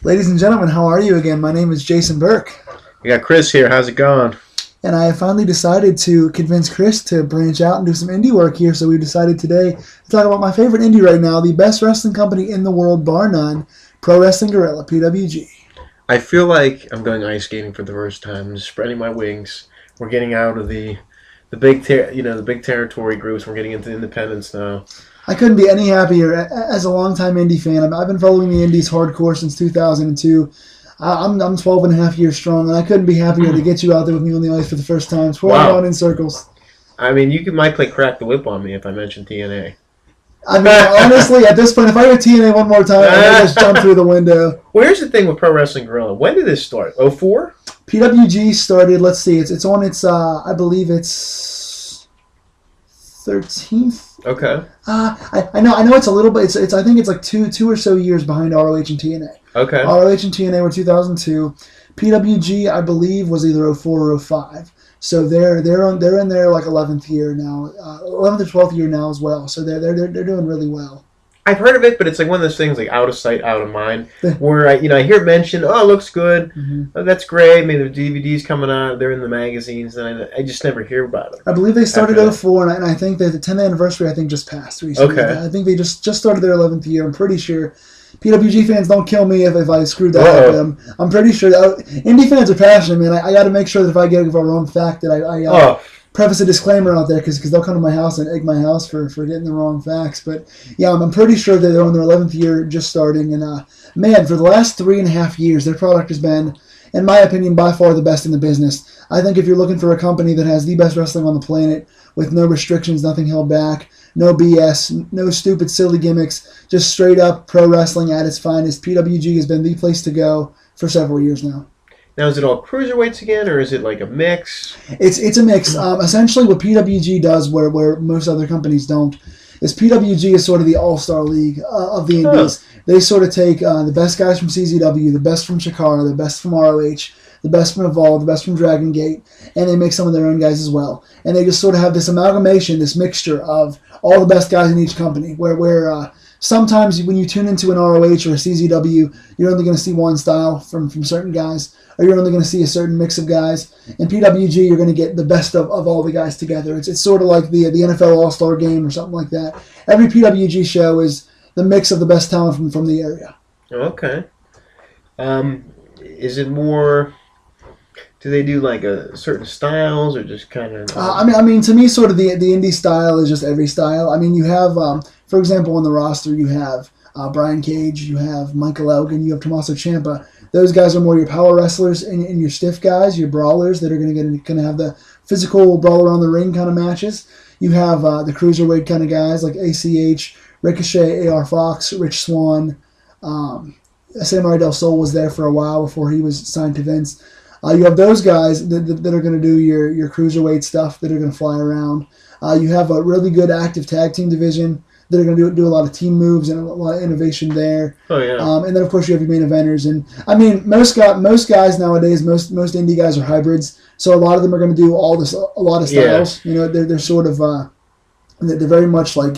Ladies and gentlemen, how are you again? My name is Jason Burke, We got Chris here. How's it going? and I have finally decided to convince Chris to branch out and do some indie work here. So we decided today to talk about my favorite indie right now, the best wrestling company in the world, bar none, Pro Wrestling Guerrilla, PWG. I feel like I'm going ice skating for the first time. I'm just spreading my wings. We're getting out of the the big territory groups. We're getting into independence now. I couldn't be any happier. As a longtime indie fan, I've been following the indies hardcore since 2002. I'm 12 and a half years strong, and I couldn't be happier to get you out there with me on the ice for the first time, twirling Wow. around in circles. I mean, might play crack the whip on me if I mention TNA. I mean, honestly, at this point, if I hear TNA one more time, I might just jump through the window. Well, here's the thing with Pro Wrestling Guerrilla. When did this start? '04? PWG started, let's see, it's on its, I believe it's 13th. Okay. I know it's a little bit, I think it's like two or so years behind ROH and TNA. Okay. ROH and TNA were 2002. PWG, I believe, was either '04 or '05. So they're in their like 11th year now, 11th or 12th year now as well. So they're doing really well. I've heard of it, but it's like one of those things like out of sight, out of mind. Yeah. Where I hear it mentioned, oh, it looks good, Mm-hmm. oh, that's great. Maybe the DVDs coming out, they're in the magazines, and I just never hear about it. I believe they started After that. '04, and I think that the 10th anniversary just passed recently. Okay. I think they just started their 11th year. I'm pretty sure. PWG fans, don't kill me if I screwed that up with them. I'm pretty sure indie fans are passionate, man. I got to make sure that if I get a wrong fact that I preface a disclaimer out there because they'll come to my house and egg my house for getting the wrong facts. But yeah, I'm pretty sure that they're on their 11th year just starting. And man, for the last 3.5 years, their product has been, in my opinion, by far the best in the business. I think if you're looking for a company that has the best wrestling on the planet with no restrictions, nothing held back, no BS, no stupid, silly gimmicks, just straight up pro wrestling at its finest, PWG has been the place to go for several years now. Now, is it all cruiserweights again, or is it like a mix? It's a mix. Essentially, what PWG does, where most other companies don't, is PWG is sort of the all-star league of the indies. They sort of take the best guys from CZW, the best from Chikara, the best from ROH, the best from Evolve, the best from Dragon Gate, and they make some of their own guys as well. And they just sort of have this amalgamation, this mixture of all the best guys in each company, where sometimes when you tune into an ROH or a CZW, you're only going to see one style from certain guys, or you're only going to see a certain mix of guys. In PWG, you're going to get the best of all the guys together. It's sort of like the NFL All-Star Game or something like that. Every PWG show is the mix of the best talent from the area. Okay. Is it more? Do they do like a certain styles or just kind of? I mean, to me, sort of the indie style is just every style. I mean, you have, for example, on the roster, you have Brian Cage, you have Michael Elgin, you have Tommaso Ciampa. Those guys are more your power wrestlers and your stiff guys, your brawlers that are going to have the physical brawl around the ring kind of matches. You have the cruiserweight kind of guys like ACH, Ricochet, AR Fox, Rich Swann. Samurai Del Sol was there for a while before he was signed to Vince. You have those guys that are going to do your cruiserweight stuff, that are going to fly around. You have a really good active tag team division that are going to do a lot of team moves and a lot of innovation there. Oh yeah. And then of course you have your main eventers, and I mean most guys nowadays, most indie guys are hybrids, so a lot of them are going to do a lot of styles. Yeah. They're sort of they're very much like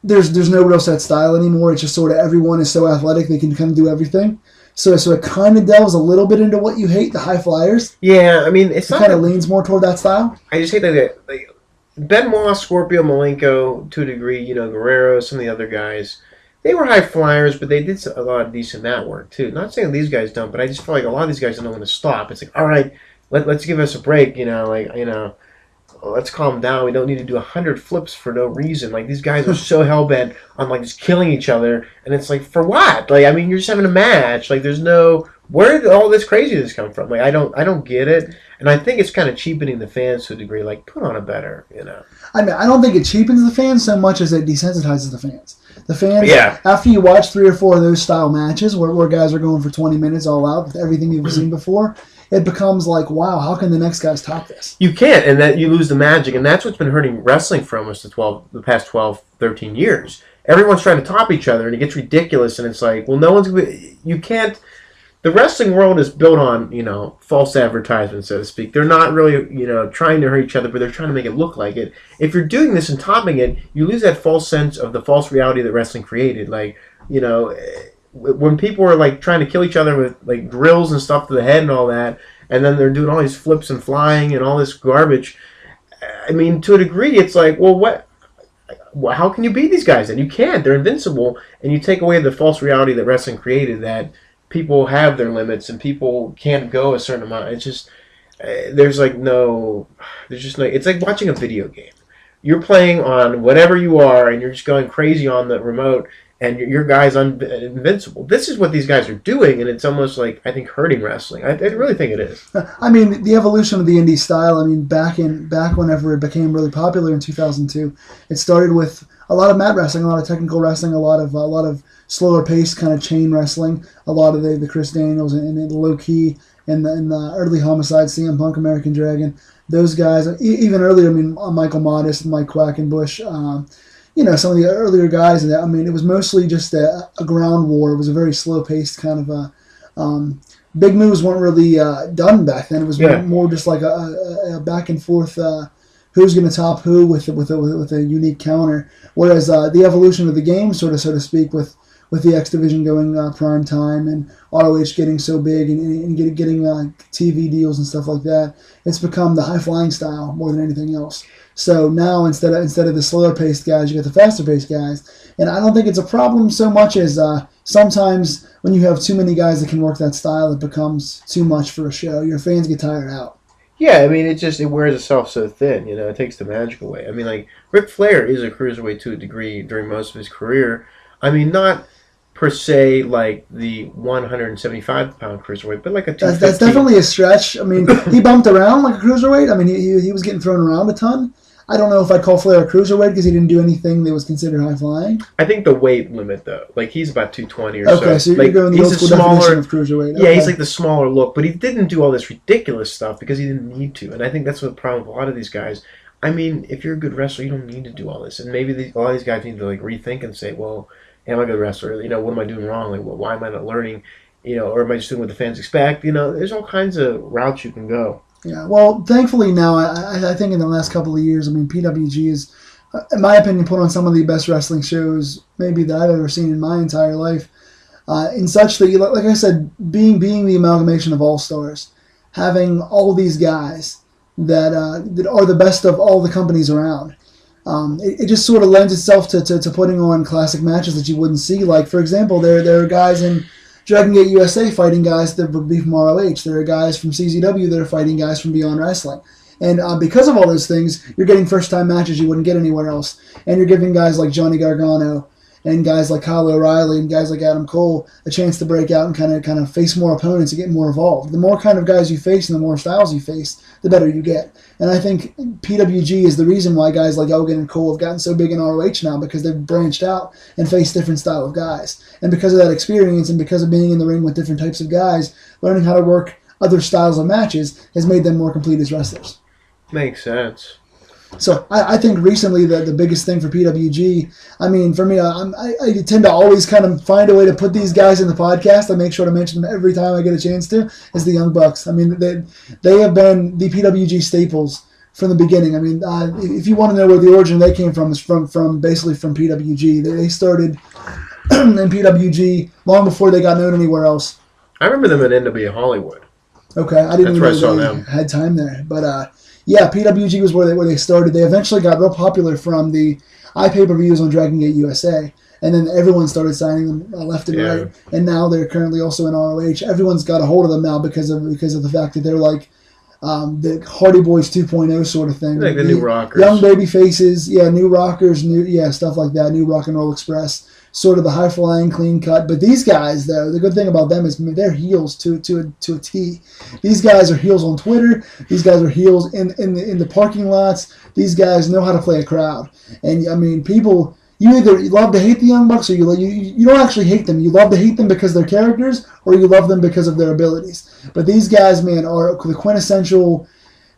there's no real set style anymore. It's just sort of everyone is so athletic they can kind of do everything. So it kind of delves a little bit into what you hate, the high flyers. Yeah, I mean, it kind of leans more toward that style. I just hate that like Benoit, Scorpio, Malenko, to a degree, Guerrero, some of the other guys, they were high flyers, but they did a lot of decent mat work too. Not saying these guys don't, but I just feel like a lot of these guys don't know when to stop. It's like, all right, let's give us a break, let's calm down. We don't need to do 100 flips for no reason. Like, these guys are so hell-bent on, like, just killing each other. And it's like, for what? Like, I mean, you're just having a match. Like, there's no... Where did all this craziness come from? Like, I don't get it. And I think it's kind of cheapening the fans to a degree. Like, put on a better, I mean, I don't think it cheapens the fans so much as it desensitizes the fans. The fans, Yeah. after you watch 3 or 4 of those style matches where guys are going for 20 minutes all out with everything you've seen before, it becomes like, wow, how can the next guys top this? You can't, and that you lose the magic, and that's what's been hurting wrestling for almost the past 12, 13 years. Everyone's trying to top each other, and it gets ridiculous, and it's like, well, no one's going to... You can't... The wrestling world is built on, false advertisement, so to speak. They're not really, trying to hurt each other, but they're trying to make it look like it. If you're doing this and topping it, you lose that false sense of the false reality that wrestling created. Like, when people are like trying to kill each other with like drills and stuff to the head and all that, and then they're doing all these flips and flying and all this garbage. I mean, to a degree, it's like, well, what? How can you beat these guys then? You can't. They're invincible, and you take away the false reality that wrestling created, that people have their limits and people can't go a certain amount. It's just there's just no. It's like watching a video game. You're playing on whatever you are, and you're just going crazy on the remote, and your guy's invincible. This is what these guys are doing, and it's almost like, I think, hurting wrestling. I really think it is. I mean, the evolution of the indie style, I mean, back whenever it became really popular in 2002, it started with a lot of mat wrestling, a lot of technical wrestling, a lot of slower paced kind of chain wrestling, a lot of the Chris Daniels and the Low Key and the early Homicide, CM Punk, American Dragon. Those guys, even earlier, I mean, Michael Modest, Mike Quackenbush, some of the earlier guys. I mean, it was mostly just a ground war. It was a very slow-paced kind of a... big moves weren't really done back then. It was more just like a back and forth who's going to top who with a unique counter. Whereas the evolution of the game, so to speak, with the X Division going prime time and ROH getting so big and getting TV deals and stuff like that, it's become the high-flying style more than anything else. So now instead of the slower-paced guys, you get the faster-paced guys. And I don't think it's a problem so much as sometimes when you have too many guys that can work that style, it becomes too much for a show. Your fans get tired out. Yeah, I mean, it wears itself so thin, it takes the magic away. I mean, like, Ric Flair is a cruiserweight to a degree during most of his career. I mean, not per se like the 175-pound cruiserweight, but like a 250. That's definitely a stretch. I mean, he bumped around like a cruiserweight. I mean, he was getting thrown around a ton. I don't know if I'd call Flair a cruiserweight because he didn't do anything that was considered high-flying. I think the weight limit, though. Like, he's about 220 or so. Okay, so you're going the old school definition of cruiserweight. Yeah, he's like the smaller look, but he didn't do all this ridiculous stuff because he didn't need to. And I think that's what the problem with a lot of these guys. I mean, if you're a good wrestler, you don't need to do all this. And maybe a lot of these guys need to like rethink and say, well, am I a good wrestler? What am I doing wrong? Like, why am I not learning? Or am I just doing what the fans expect? There's all kinds of routes you can go. Yeah, well, thankfully now, I think in the last couple of years, I mean, PWG is, in my opinion, put on some of the best wrestling shows maybe that I've ever seen in my entire life. In such that, like I said, being the amalgamation of all-stars, having all these guys that are the best of all the companies around. It just sort of lends itself to putting on classic matches that you wouldn't see. Like, for example, there are guys in Dragon Gate USA fighting guys that would be from ROH. There are guys from CZW that are fighting guys from Beyond Wrestling. And because of all those things, you're getting first-time matches you wouldn't get anywhere else. And you're giving guys like Johnny Gargano and guys like Kyle O'Reilly and guys like Adam Cole a chance to break out and kind of face more opponents and get more involved. The more kind of guys you face and the more styles you face, the better you get. And I think PWG is the reason why guys like Hogan and Cole have gotten so big in ROH now, because they've branched out and faced different style of guys. And because of that experience and because of being in the ring with different types of guys, learning how to work other styles of matches has made them more complete as wrestlers. Makes sense. So I think recently the biggest thing for PWG, I mean, for me, I tend to always kind of find a way to put these guys in the podcast. I make sure to mention them every time I get a chance to, is the Young Bucks. I mean, they have been the PWG staples from the beginning. I mean, if you want to know where the origin they came from, is from basically from PWG. They started in PWG long before they got known anywhere else. I remember them in NW Hollywood. Okay, I didn't That's know where I saw they them. had time there, but yeah, PWG was where they started. They eventually got real popular from the iPay-per-views on Dragon Gate USA, and then everyone started signing them left and right. And now they're currently also in ROH. Everyone's got a hold of them now because of the fact that they're like the Hardy Boys 2.0 sort of thing. Like the New Rockers. Young baby faces, New Rockers, stuff like that, New Rock and Roll Express. Sort of the high-flying, clean-cut. But these guys, though, the good thing about them is they're heels to a T. These guys are heels on Twitter. These guys are heels in the parking lots. These guys know how to play a crowd. And, I mean, people, you either love to hate the Young Bucks or you don't actually hate them. You love to hate them because they're characters, or you love them because of their abilities. But these guys, man, are the quintessential.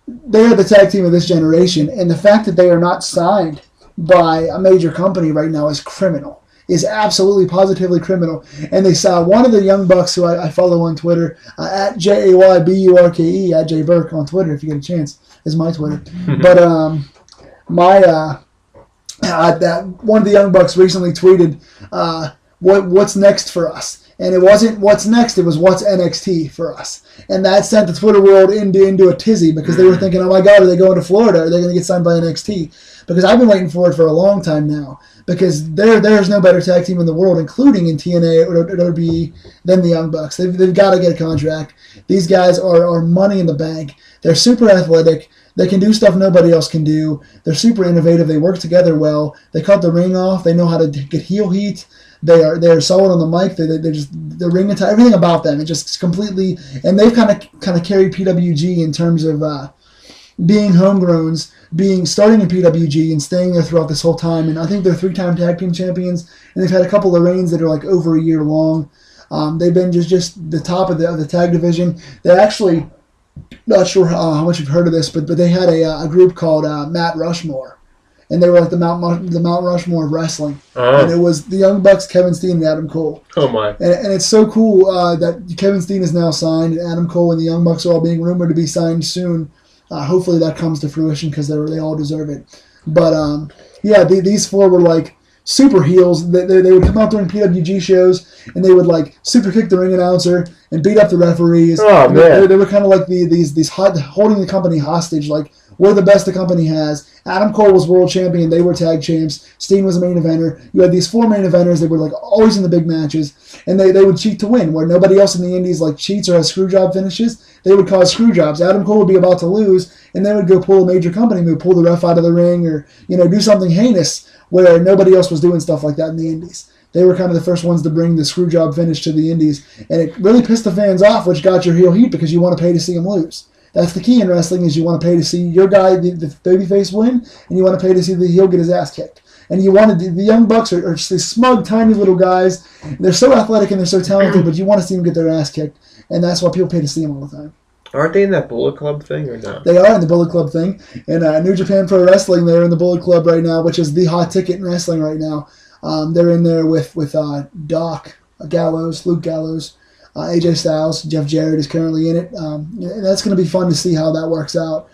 They are the tag team of this generation. And the fact that they are not signed by a major company right now is criminal. Is absolutely positively criminal. And they saw one of the Young Bucks who I follow on Twitter, at JAYBURKE, at JBurke on Twitter if you get a chance, is my Twitter. But that one of the Young Bucks recently tweeted, what's next for us. And it wasn't what's next, it was what's NXT for us. And that sent the Twitter world into a tizzy because they were thinking, oh my God, are they going to Florida? Are they going to get signed by NXT? Because I've been waiting for it for a long time now. Because there's no better tag team in the world, including in TNA or WWE, than the Young Bucks. They've got to get a contract. These guys are money in the bank. They're super athletic. They can do stuff nobody else can do. They're super innovative. They work together well. They cut the ring off. They know how to get heel heat. They're solid on the mic. They're just the ring attack. Everything about them. It just completely. And they've kind of carried PWG in terms of being homegrowns, starting in PWG and staying there throughout this whole time. And I think they're 3-time tag team champions. And they've had a couple of reigns that are like over a year long. They've been just the top of the tag division. They actually, not sure how much you've heard of this, but they had a group called Matt Rushmore. And they were like the Mount Rushmore of wrestling. Uh-huh. And it was the Young Bucks, Kevin Steen, and Adam Cole. Oh, my. And it's so cool that Kevin Steen is now signed, and Adam Cole and the Young Bucks are all being rumored to be signed soon. Hopefully that comes to fruition because they all deserve it. But, yeah, these four were like super heels. They would come out during PWG shows, and they would like super kick the ring announcer and beat up the referees. Oh, man. They were kind of like these holding the company hostage, like, we're the best the company has. Adam Cole was world champion. They were tag champs. Steen was a main eventer. You had these 4 main eventers. They were like always in the big matches, and they would cheat to win. Where nobody else in the Indies like cheats or has screw job finishes, they would cause screw jobs. Adam Cole would be about to lose, and they would go pull a major company move, pull the ref out of the ring, or do something heinous where nobody else was doing stuff like that in the Indies. They were kind of the first ones to bring the screw job finish to the Indies, and it really pissed the fans off, which got your heel heat because you want to pay to see them lose. That's the key in wrestling is you want to pay to see your guy, the babyface, win, and you want to pay to see the heel get his ass kicked. And you want the Young Bucks are just these smug, tiny little guys. They're so athletic and they're so talented, but you want to see them get their ass kicked, and that's why people pay to see them all the time. Aren't they in that Bullet Club thing or not? They are in the Bullet Club thing. And New Japan Pro Wrestling, they're in the Bullet Club right now, which is the hot ticket in wrestling right now. They're in there with Doc Gallows, Luke Gallows, AJ Styles, Jeff Jarrett is currently in it. And that's going to be fun to see how that works out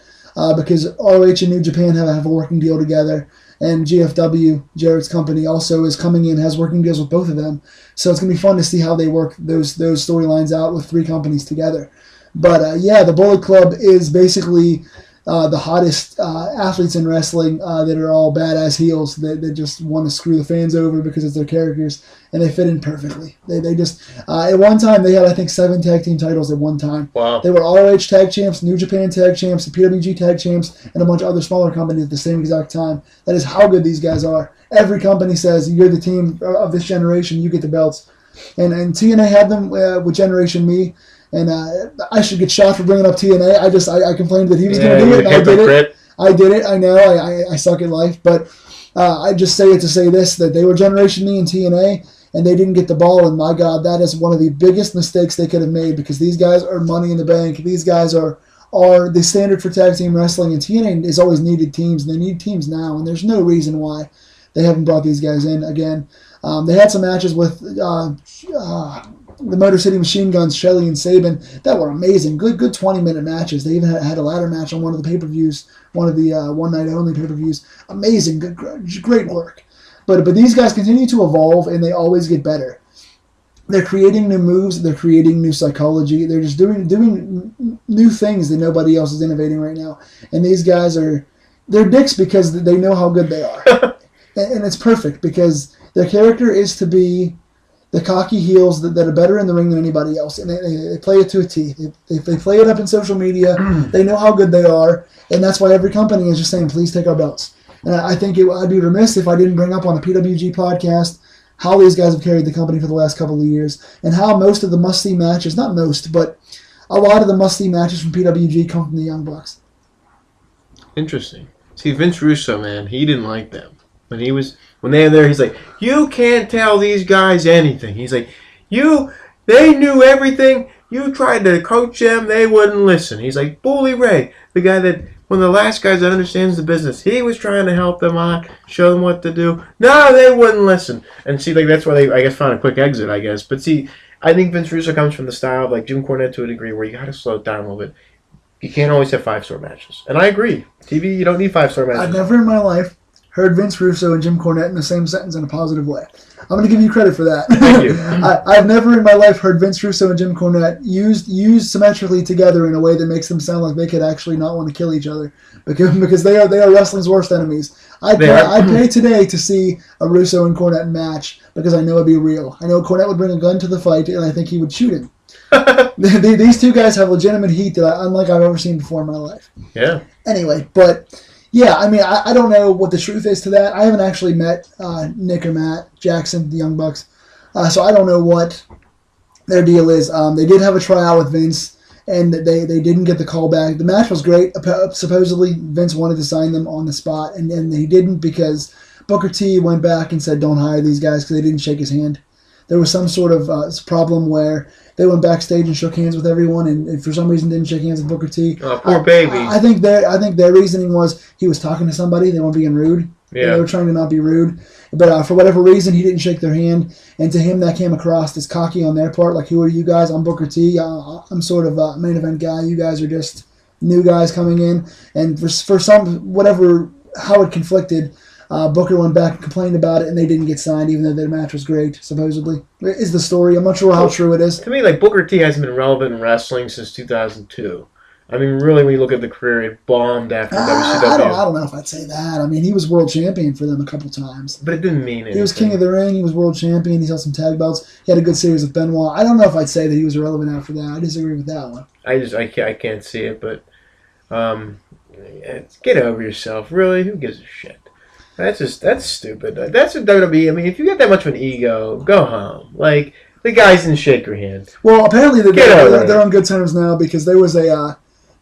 because ROH and New Japan have a working deal together. And GFW, Jarrett's company, also is coming in, has working deals with both of them. So it's going to be fun to see how they work those storylines out with 3 companies together. But, yeah, the Bullet Club is basically the hottest athletes in wrestling that are all badass heels that just want to screw the fans over because it's their characters, and they fit in perfectly. They just at one time they had I think 7 tag team titles at one time. Wow. They were ROH tag champs, New Japan tag champs, the PWG tag champs, and a bunch of other smaller companies at the same exact time. That is how good these guys are. Every company says you're the team of this generation, you get the belts, and TNA had them with Generation Me. And I should get shot for bringing up TNA. I complained that he was going to do it. And I did it. I did it. I know. I suck at life. But I just say it to say this, that they were Generation Me and TNA, and they didn't get the ball. And my God, that is one of the biggest mistakes they could have made because these guys are money in the bank. These guys are the standard for tag team wrestling. And TNA has always needed teams, and they need teams now. And there's no reason why they haven't brought these guys in again. They had some matches with the Motor City Machine Guns, Shelley and Sabin, that were amazing. Good 20-minute matches. They even had a ladder match on one of the pay-per-views, one of the one-night-only pay-per-views. Amazing. Great work. But these guys continue to evolve, and they always get better. They're creating new moves. They're creating new psychology. They're just doing new things that nobody else is innovating right now. And these guys they're dicks because they know how good they are. And it's perfect because their character is to be the cocky heels that are better in the ring than anybody else. And they play it to a T. They play it up in social media. They know how good they are. And that's why every company is just saying, please take our belts. And I think I'd be remiss if I didn't bring up on the PWG podcast how these guys have carried the company for the last couple of years and how most of the must-see matches, not most, but a lot of the must-see matches from PWG come from the Young Bucks. Interesting. See, Vince Russo, man, he didn't like them. When they were there, he's like, you can't tell these guys anything. He's like, they knew everything. You tried to coach them, they wouldn't listen. He's like, Bully Ray, the guy that, one of the last guys that understands the business, he was trying to help them out, show them what to do. No, they wouldn't listen. And see, like that's why they, I guess, found a quick exit, I guess. But see, I think Vince Russo comes from the style of like Jim Cornette to a degree where you got to slow it down a little bit. You can't always have 5-star matches. And I agree. TV, you don't need 5-star matches. I've never in my life heard Vince Russo and Jim Cornette in the same sentence in a positive way. I'm going to give you credit for that. Thank you. I've never in my life heard Vince Russo and Jim Cornette used symmetrically together in a way that makes them sound like they could actually not want to kill each other, because they are wrestling's worst enemies. I'd pay today to see a Russo and Cornette match because I know it'd be real. I know Cornette would bring a gun to the fight, and I think he would shoot him. These two guys have legitimate heat that unlike I've ever seen before in my life. Yeah. Anyway, but yeah, I mean, I don't know what the truth is to that. I haven't actually met Nick or Matt Jackson, the Young Bucks, so I don't know what their deal is. They did have a tryout with Vince, and they didn't get the call back. The match was great. Supposedly, Vince wanted to sign them on the spot, and he didn't because Booker T went back and said, don't hire these guys because they didn't shake his hand. There was some sort of problem where they went backstage and shook hands with everyone, and for some reason didn't shake hands with Booker T. Oh, poor baby. I think their reasoning was he was talking to somebody. They weren't being rude. Yeah. They were trying to not be rude. But for whatever reason, he didn't shake their hand. And to him, that came across as cocky on their part. Like, who are you guys? I'm Booker T. I'm sort of a main event guy. You guys are just new guys coming in. And for some, how it conflicted, Booker went back and complained about it, and they didn't get signed, even though their match was great, supposedly. Is the story. I'm not sure how true it is. To me, like, Booker T hasn't been relevant in wrestling since 2002. I mean, really, when you look at the career, it bombed after WCW. I don't know if I'd say that. I mean, he was world champion for them a couple times. But it didn't mean anything. He was king of the ring. He was world champion. He held some tag belts. He had a good series with Benoit. I don't know if I'd say that he was irrelevant after that. I disagree with that one. I can't see it, but get over yourself. Really, who gives a shit? That's stupid. That's a WWE. I mean, if you got that much of an ego, go home. Like, the guys didn't shake your hand. Well, apparently they're on good terms now because there was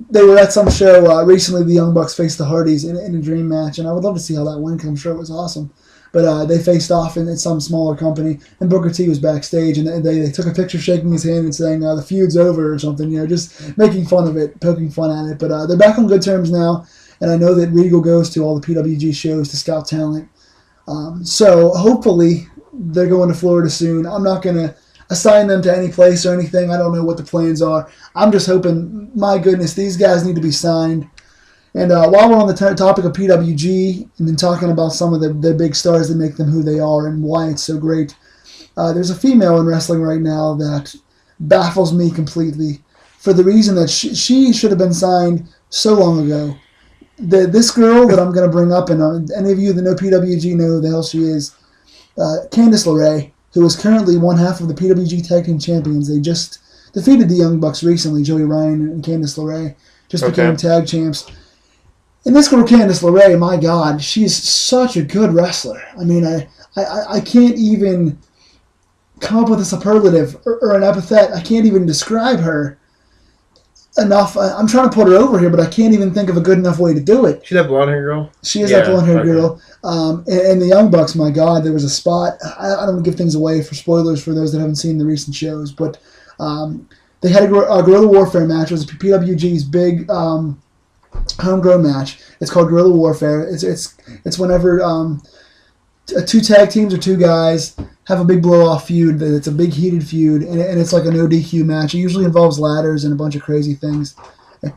they were at some show recently. The Young Bucks faced the Hardys in a dream match, and I would love to see how that went. Cause I'm sure it was awesome. But they faced off in some smaller company, and Booker T was backstage, and they took a picture shaking his hand and saying the feud's over or something. Just making fun of it, poking fun at it. But they're back on good terms now. And I know that Regal goes to all the PWG shows to scout talent. So hopefully they're going to Florida soon. I'm not going to assign them to any place or anything. I don't know what the plans are. I'm just hoping, my goodness, these guys need to be signed. And while we're on the topic of PWG and then talking about some of the big stars that make them who they are and why it's so great, there's a female in wrestling right now that baffles me completely for the reason that she should have been signed so long ago. This girl that I'm going to bring up, and any of you that know PWG know who the hell she is, Candice LeRae, who is currently one half of the PWG Tag Team Champions. They just defeated the Young Bucks recently. Joey Ryan and Candice LeRae just became tag champs. And this girl, Candice LeRae, my God, she's such a good wrestler. I mean, I can't even come up with a superlative or an epithet. I can't even describe her enough. I'm trying to put her over here, but I can't even think of a good enough way to do it. She's that blonde hair girl? She is that blonde hair girl. And the Young Bucks, my God, there was a spot. I don't give things away for spoilers for those that haven't seen the recent shows, but they had a Guerrilla Warfare match. It was PWG's big homegrown match. It's called Guerrilla Warfare. It's whenever two tag teams or two guys have a big blow-off feud. It's a big heated feud, and it's like a no DQ match. It usually involves ladders and a bunch of crazy things.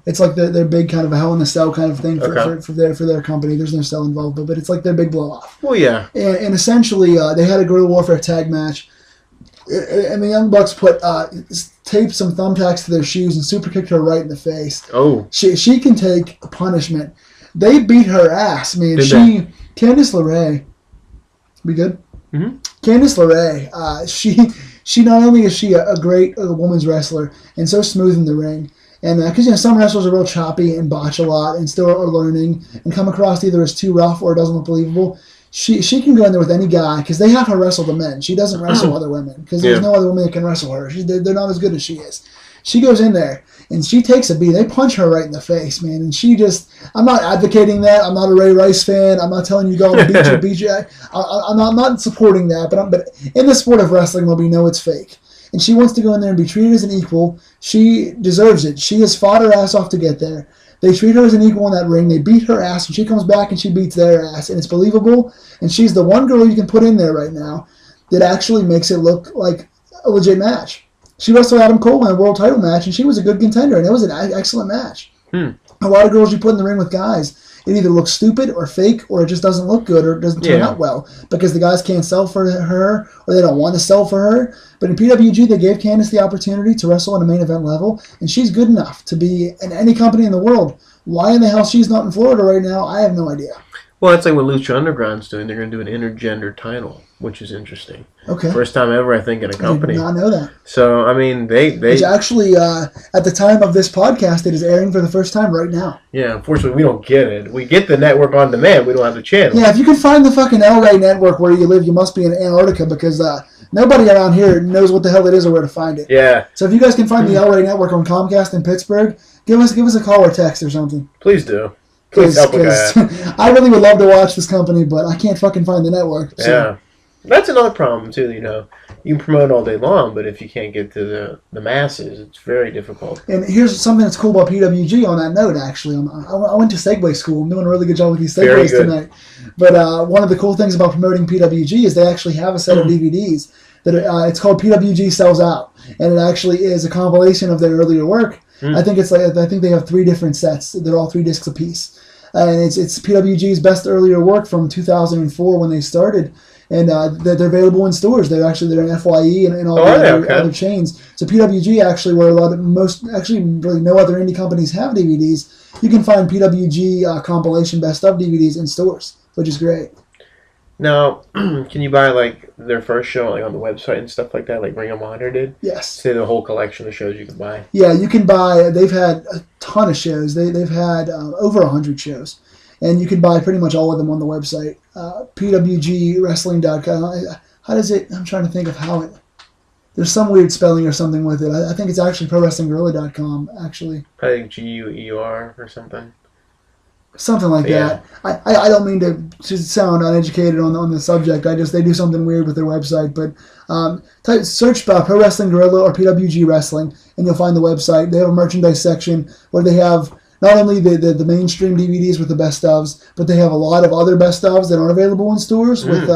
It's like their big kind of a Hell in a Cell kind of thing for their company. There's no cell involved, but it's like their big blow-off. Well, yeah. And essentially, they had a Guerrilla Warfare tag match, and the Young Bucks taped some thumbtacks to their shoes and super kicked her right in the face. Oh. She can take a punishment. They beat her ass, man. Candice LeRae. We good? Mm-hmm. Candice LeRae, she not only is she a great women's wrestler and so smooth in the ring, and because some wrestlers are real choppy and botch a lot and still are learning and come across either as too rough or it doesn't look believable. She can go in there with any guy because they have her wrestle the men. She doesn't wrestle other women because there's no other women that can wrestle her. They're not as good as she is. She goes in there and she takes a beat. They punch her right in the face, man. And she just, I'm not advocating that. I'm not a Ray Rice fan. I'm not telling you go and beat you. I'm not supporting that. But in the sport of wrestling, we know it's fake. And she wants to go in there and be treated as an equal. She deserves it. She has fought her ass off to get there. They treat her as an equal in that ring. They beat her ass, and she comes back and she beats their ass. And it's believable. And she's the one girl you can put in there right now that actually makes it look like a legit match. She wrestled Adam Cole in a world title match, and she was a good contender, and it was an excellent match. A lot of girls you put in the ring with guys, it either looks stupid or fake, or it just doesn't look good, or it doesn't turn out well because the guys can't sell for her, or they don't want to sell for her. But in PWG, they gave Candice the opportunity to wrestle on a main event level, and she's good enough to be in any company in the world. Why in the hell she's not in Florida right now, I have no idea. Well, that's like what Lucha Underground's doing. They're going to do an intergender title, which is interesting. Okay. First time ever, I think, in a company. I did not know that. So, I mean, Which actually, at the time of this podcast, it is airing for the first time right now. Yeah, unfortunately, we don't get it. We get the network on demand. We don't have the channel. Yeah, if you can find the fucking El Rey network where you live, you must be in Antarctica, because nobody around here knows what the hell it is or where to find it. Yeah. So if you guys can find the El Rey network on Comcast in Pittsburgh, give us a call or text or something. Please do. Please help a guy out. I really would love to watch this company, but I can't fucking find the network. So. Yeah. That's another problem, too, you know. You can promote all day long, but if you can't get to the masses, it's very difficult. And here's something that's cool about PWG on that note, actually. I went to Segway School. I'm doing a really good job with these Segways tonight. But one of the cool things about promoting PWG is they actually have a set of DVDs. That it's called PWG Sells Out. And it actually is a compilation of their earlier work. I think they have 3 different sets. They're all 3 discs apiece. And it's PWG's best earlier work from 2004 when they started. And they're available in stores. They're in FYE and all the other chains. So PWG actually, where really no other indie companies have DVDs, you can find PWG compilation best of DVDs in stores, which is great. Now, can you buy like their first show like on the website and stuff like that, like Ring of Honor did? Yes. Say the whole collection of shows you can buy. Yeah, you can buy. They've had a ton of shows. They've had over 100 shows. And you can buy pretty much all of them on the website. PWGWrestling.com. How does it... I'm trying to think of how it... There's some weird spelling or something with it. I think it's actually ProWrestlingGuerrilla.com, actually. I think GUER or something. Something like that. I don't mean to sound uneducated on the subject. They do something weird with their website. But search Pro Wrestling Guerrilla or PWG Wrestling, and you'll find the website. They have a merchandise section where they have... not only the mainstream DVDs with the best ofs, but they have a lot of other best ofs that aren't available in stores with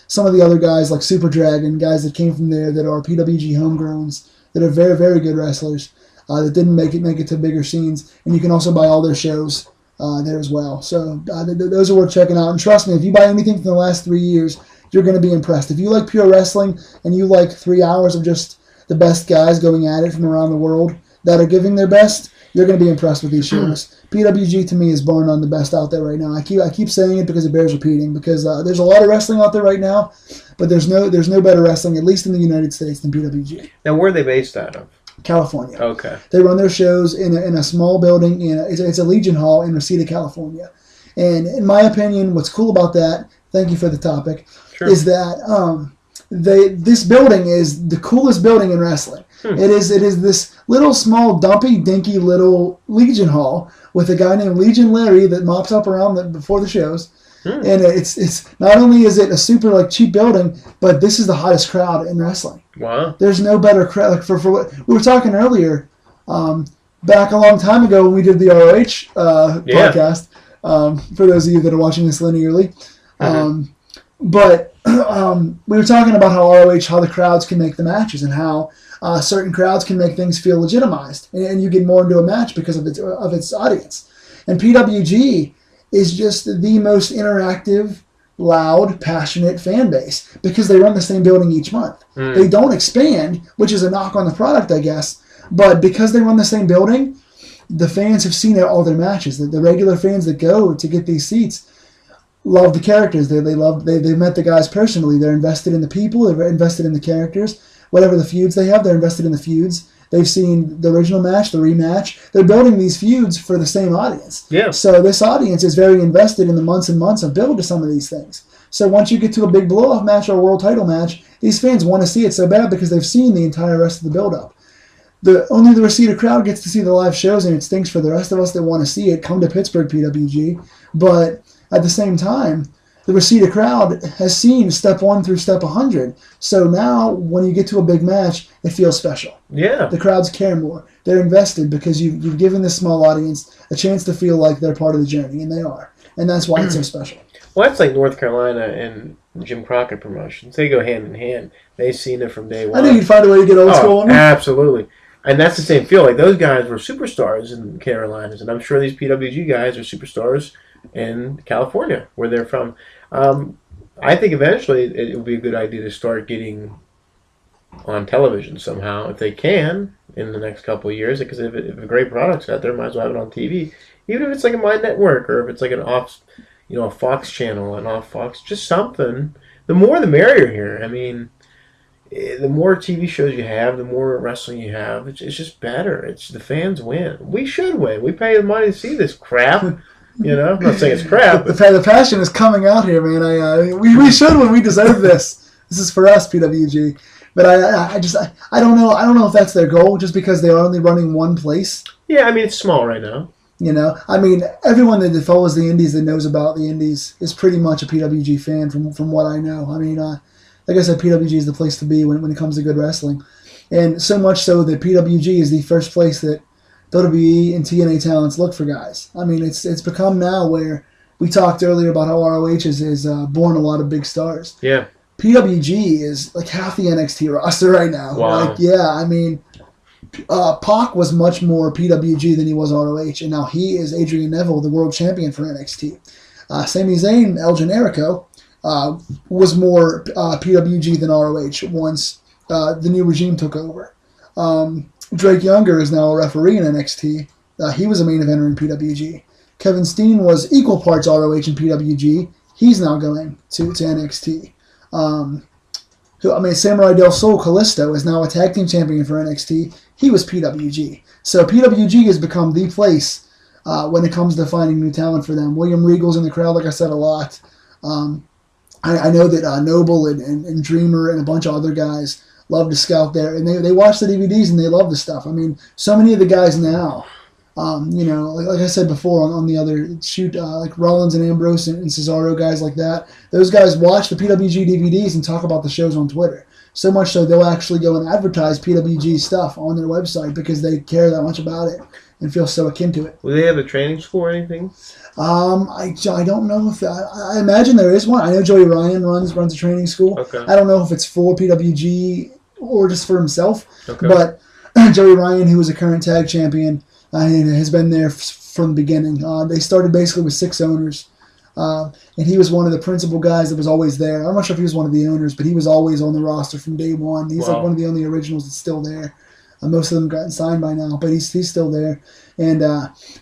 some of the other guys like Super Dragon, guys that came from there that are PWG homegrowns, that are very, very good wrestlers that didn't make it to bigger scenes. And you can also buy all their shows there as well. So those are worth checking out. And trust me, if you buy anything from the last 3 years, you're going to be impressed. If you like pure wrestling and you like 3 hours of just the best guys going at it from around the world that are giving their best, you're going to be impressed with these shows. PWG to me is bar none the best out there right now. I keep saying it because it bears repeating, because there's a lot of wrestling out there right now, but there's no better wrestling, at least in the United States, than PWG. Now, where are they based out of? California. Okay. They run their shows in a small building. It's a Legion Hall in Reseda, California. And in my opinion, what's cool about that, thank you for the topic, is that this building is the coolest building in wrestling. It is this little small dumpy dinky little Legion Hall with a guy named Legion Larry that mops up around before the shows. And it's not only is it a super cheap building, but this is the hottest crowd in wrestling. Wow. There's no better crowd. For what we were talking earlier, back a long time ago when we did the ROH podcast, for those of you that are watching this linearly. But we were talking about how the crowds can make the matches, and how certain crowds can make things feel legitimized, and you get more into a match because of its audience. And PWG is just the most interactive, loud, passionate fan base because they run the same building each month. They don't expand, which is a knock on the product, I guess. But because they run the same building, the fans have seen all their matches. The regular fans that go to get these seats love the characters. They've met the guys personally. They're invested in the people. They're invested in the characters. Whatever the feuds they have, they're invested in the feuds. They've seen the original match, the rematch. They're building these feuds for the same audience. Yeah. So this audience is very invested in the months and months of build to some of these things. So once you get to a big blow-off match or a world title match, these fans want to see it so bad because they've seen the entire rest of the build-up. Only the Reseda crowd gets to see the live shows, and it stinks for the rest of us that want to see it. Come to Pittsburgh, PWG. But at the same time, the Reseda crowd has seen step 1 through step 100. So now, when you get to a big match, it feels special. Yeah. The crowds care more. They're invested because you've given this small audience a chance to feel like they're part of the journey, and they are. And that's why it's so special. Well, that's like North Carolina and Jim Crockett Promotions. They go hand in hand. They've seen it from day one. I knew you'd find a way to get old school on them. Absolutely. And that's the same feel. Like, those guys were superstars in the Carolinas, and I'm sure these PWG guys are superstars in California, where they're from. I think eventually it would be a good idea to start getting on television somehow, if they can, in the next couple of years. Because if a great product's out there, might as well have it on TV. Even if it's like a My Network, or if it's like an off, a Fox channel, an off Fox, just something. The more the merrier here. I mean, the more TV shows you have, the more wrestling you have. It's just better. It's the fans win. We should win. We pay the money to see this crap. I'm not saying it's crap. The passion is coming out here, man. We should win. We deserve this. This is for us, PWG. But I don't know. I don't know if that's their goal, just because they are only running one place. Yeah, I mean, it's small right now. Everyone that follows the Indies, that knows about the Indies, is pretty much a PWG fan from what I know. Like I said, PWG is the place to be when it comes to good wrestling. And so much so that PWG is the first place that WWE and TNA talents look for guys. It's become now where we talked earlier about how ROH is born a lot of big stars. Yeah. PWG is like half the NXT roster right now. Wow. Pac was much more PWG than he was ROH, and now he is Adrian Neville, the world champion for NXT. Sami Zayn, El Generico, was more PWG than ROH once the new regime took over. Drake Younger is now a referee in NXT. He was a main eventer in PWG. Kevin Steen was equal parts ROH and PWG. He's now going to NXT. Samurai Del Sol Callisto is now a tag team champion for NXT. He was PWG. So PWG has become the place when it comes to finding new talent for them. William Regal's in the crowd, like I said, a lot. I know that Noble and Dreamer and a bunch of other guys love to scout there, and they watch the DVDs and they love the stuff. So many of the guys now, like I said before on the other shoot, like Rollins and Ambrose and Cesaro, guys like that, those guys watch the PWG DVDs and talk about the shows on Twitter. So much so they'll actually go and advertise PWG stuff on their website because they care that much about it and feel so akin to it. Will they have a training school or anything? I don't know if I imagine there is one. I know Joey Ryan runs a training school. Okay. I don't know if it's for PWG or just for himself. Okay. But Joey Ryan, who is a current tag champion, has been there from the beginning. They started basically with 6 owners, and he was one of the principal guys that was always there. I'm not sure if he was one of the owners, but he was always on the roster from day one. He's like one of the only originals that's still there. Most of them gotten signed by now, but he's still there. And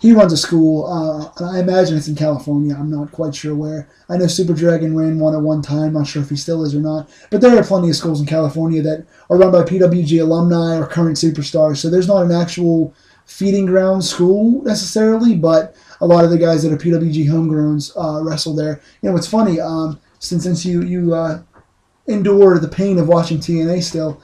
he runs a school. I imagine it's in California. I'm not quite sure where. I know Super Dragon ran one at one time. Not sure if he still is or not. But there are plenty of schools in California that are run by PWG alumni or current superstars. So there's not an actual feeding ground school necessarily, but a lot of the guys that are PWG homegrowns wrestle there. It's funny, since you endure the pain of watching TNA still,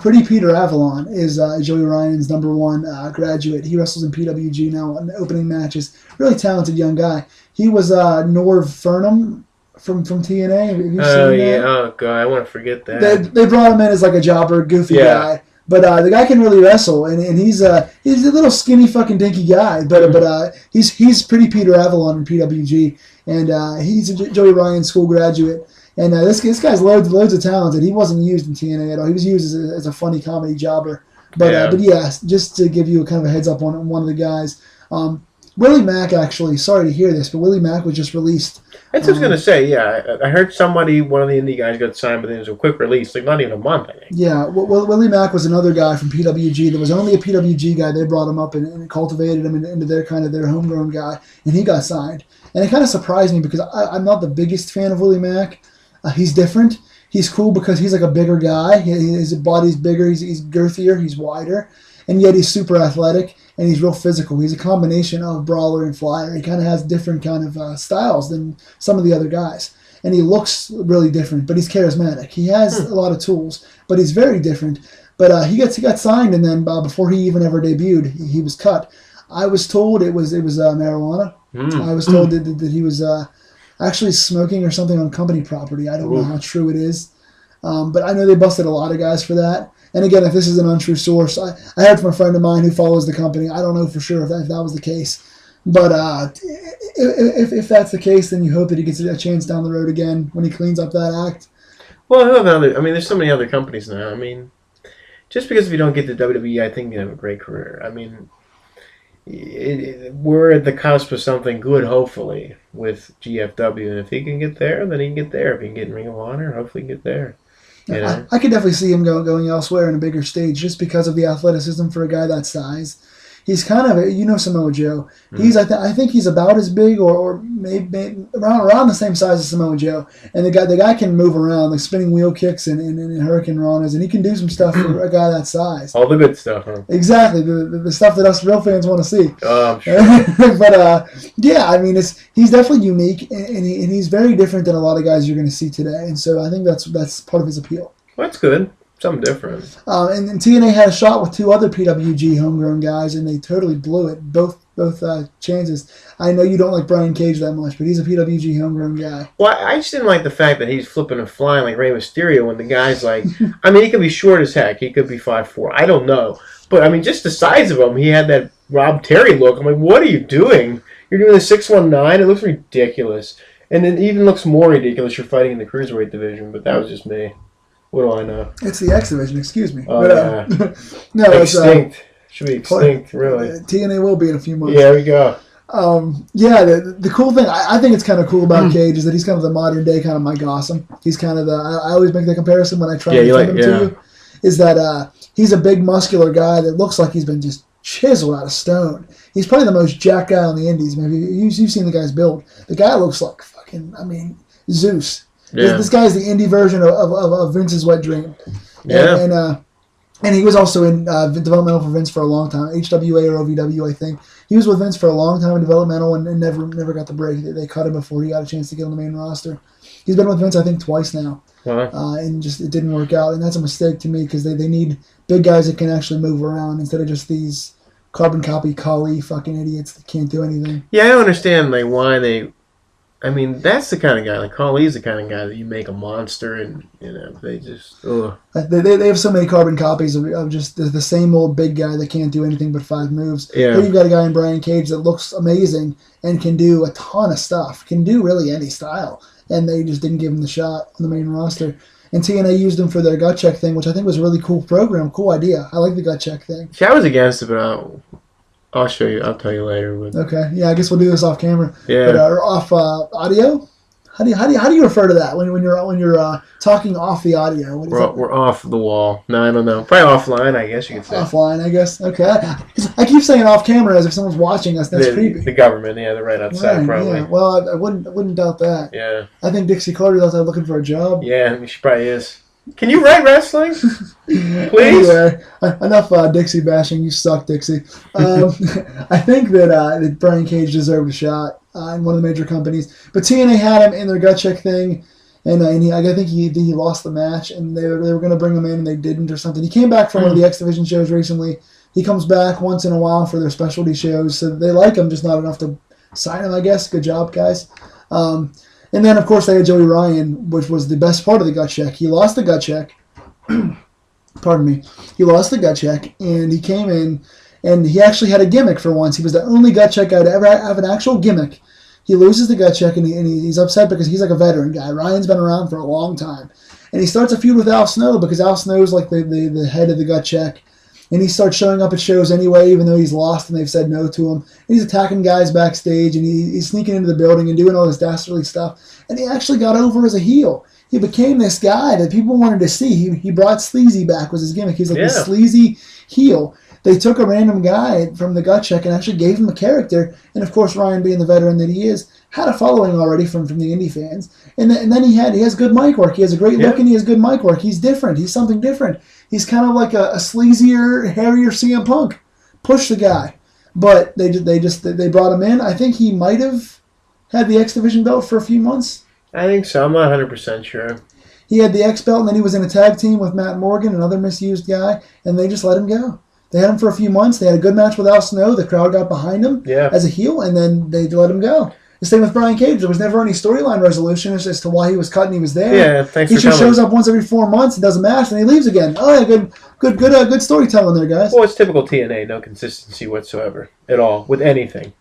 Pretty Peter Avalon is Joey Ryan's #1 graduate. He wrestles in PWG now in the opening matches. Really talented young guy. He was Norv Furnham from TNA. Have you seen that? Oh god, I want to forget that. They brought him in as like a jobber, goofy guy. But the guy can really wrestle, and he's a little skinny fucking dinky guy. But he's Pretty Peter Avalon in PWG, and he's a Joey Ryan school graduate. And this guy's loads of talent, and he wasn't used in TNA at all. He was used as a funny comedy jobber. But just to give you a kind of a heads up on one of the guys, Willie Mack, actually, sorry to hear this, but Willie Mack was just released. That's what I was going to say, yeah. I heard one of the indie guys got signed, but it was a quick release, like not even a month, I think. Yeah, Willie Mack was another guy from PWG that was only a PWG guy. They brought him up and cultivated him into their homegrown guy, and he got signed. And it kind of surprised me because I'm not the biggest fan of Willie Mack. He's different. He's cool because he's like a bigger guy. His body's bigger. He's girthier. He's wider. And yet he's super athletic and he's real physical. He's a combination of brawler and flyer. He kind of has different kind of styles than some of the other guys. And he looks really different, but he's charismatic. He has a lot of tools, but he's very different. But he got signed, and then before he even ever debuted, he was cut. I was told it was marijuana. I was told that he was actually smoking or something on company property. I don't know how true it is. But I know they busted a lot of guys for that. And again, if this is an untrue source, I heard from a friend of mine who follows the company. I don't know for sure if that was the case. But if that's the case, then you hope that he gets a chance down the road again when he cleans up that act. Well, there's so many other companies now. Just because if you don't get to WWE, I think you have a great career. we're at the cusp of something good, hopefully, with GFW. And if he can get there, then he can get there. If he can get in Ring of Honor, hopefully he can get there. You know? I could definitely see him going elsewhere in a bigger stage just because of the athleticism for a guy that size. He's kind of Samoa Joe. He's I think he's about as big or maybe around the same size as Samoa Joe. And the guy can move around like spinning wheel kicks and hurricane ranas, and he can do some stuff for a guy that size. All the good stuff, huh? Exactly, the stuff that us real fans want to see. Oh, I'm sure. But yeah, I mean he's definitely unique and he's very different than a lot of guys you're going to see today. And so I think that's part of his appeal. Well, that's good. Something different. And TNA had a shot with 2 other PWG homegrown guys, and they totally blew it. Both chances. I know you don't like Brian Cage that much, but he's a PWG homegrown guy. Well, I just didn't like the fact that he's flipping and flying like Rey Mysterio when the guy's like, I mean, he could be short as heck. He could be 5'4". I don't know. But, I mean, just the size of him, he had that Rob Terry look. I'm like, what are you doing? You're doing the 619? It looks ridiculous. And it even looks more ridiculous you're fighting in the Cruiserweight division, but that was just me. What do I know? It's the X division, excuse me. Oh, but, yeah. No, extinct. Should be extinct, really. TNA will be in a few months. Yeah, there we go. Yeah, the cool thing, I think it's kind of cool about Cage is that he's kind of the modern day kind of Mike Awesome. He's kind of I always make the comparison when I try to defend him to you, is that he's a big muscular guy that looks like he's been just chiseled out of stone. He's probably the most jacked guy on the indies. Maybe you've seen the guy's build. The guy looks like fucking, Zeus. Yeah. This guy's the indie version of Vince's wet dream. Yeah. And he was also in developmental for Vince for a long time, HWA or OVW, I think. He was with Vince for a long time in developmental and never got the break. They cut him before he got a chance to get on the main roster. He's been with Vince, I think, twice now. And just it didn't work out. And that's a mistake to me because they need big guys that can actually move around instead of just these carbon copy Kali fucking idiots that can't do anything. Yeah, I don't understand why they... I mean, that's the kind of guy. Like, Khali's the kind of guy that you make a monster and, they just... Ugh. They have so many carbon copies of just the same old big guy that can't do anything but 5 moves. Yeah. Then you've got a guy in Brian Cage that looks amazing and can do a ton of stuff. Can do really any style. And they just didn't give him the shot on the main roster. And TNA used him for their gut check thing, which I think was a really cool program, cool idea. I like the gut check thing. See, I was against it, but I'll show you. I'll tell you later. But... Okay. Yeah, I guess we'll do this off camera. Yeah. But off audio. How do you refer to that when you're talking off the audio? We're off the wall. No, I don't know. Probably offline, I guess you could say. Offline, I guess. Okay. I keep saying off camera as if someone's watching us. That's creepy. The government, they're right outside, probably. Yeah. Well, I wouldn't doubt that. Yeah. I think Dixie Carter's outside looking for a job. Yeah, she probably is. Can you write wrestling? Please? Anyway, enough Dixie bashing. You suck, Dixie. I think that Brian Cage deserved a shot in one of the major companies. But TNA had him in their gut check thing, and I think he lost the match, and they were going to bring him in, and they didn't or something. He came back from one of the X Division shows recently. He comes back once in a while for their specialty shows, so they like him, just not enough to sign him, I guess. Good job, guys. And then, of course, they had Joey Ryan, which was the best part of the gut check. He lost the gut check. Pardon me. He lost the gut check, and he came in, and he actually had a gimmick for once. He was the only gut check guy to ever have an actual gimmick. He loses the gut check, and he's upset because he's like a veteran guy. Ryan's been around for a long time. And he starts a feud with Al Snow because Al Snow's like the head of the gut check. And he starts showing up at shows anyway, even though he's lost and they've said no to him. And he's attacking guys backstage, and he's sneaking into the building and doing all this dastardly stuff. And he actually got over as a heel. He became this guy that people wanted to see. He brought Sleazy back, was his gimmick. He's like this sleazy heel. They took a random guy from the gut check and actually gave him a character. And, of course, Ryan, being the veteran that he is, had a following already from the indie fans. And then he has good mic work. He has a great look, and he has good mic work. He's different. He's something different. He's kind of like a sleazier, hairier CM Punk. Push the guy. But they brought him in. I think he might have had the X Division belt for a few months. I think so. I'm not 100% sure. He had the X belt, and then he was in a tag team with Matt Morgan, another misused guy, and they just let him go. They had him for a few months. They had a good match with Al Snow. The crowd got behind him as a heel, and then they let him go. The same with Brian Cage. There was never any storyline resolution as to why he was cut and he was there. Yeah, thanks for He just shows up once every 4 months and does a match, and he leaves again. Oh, yeah, good storytelling there, guys. Well, it's typical TNA. No consistency whatsoever at all with anything.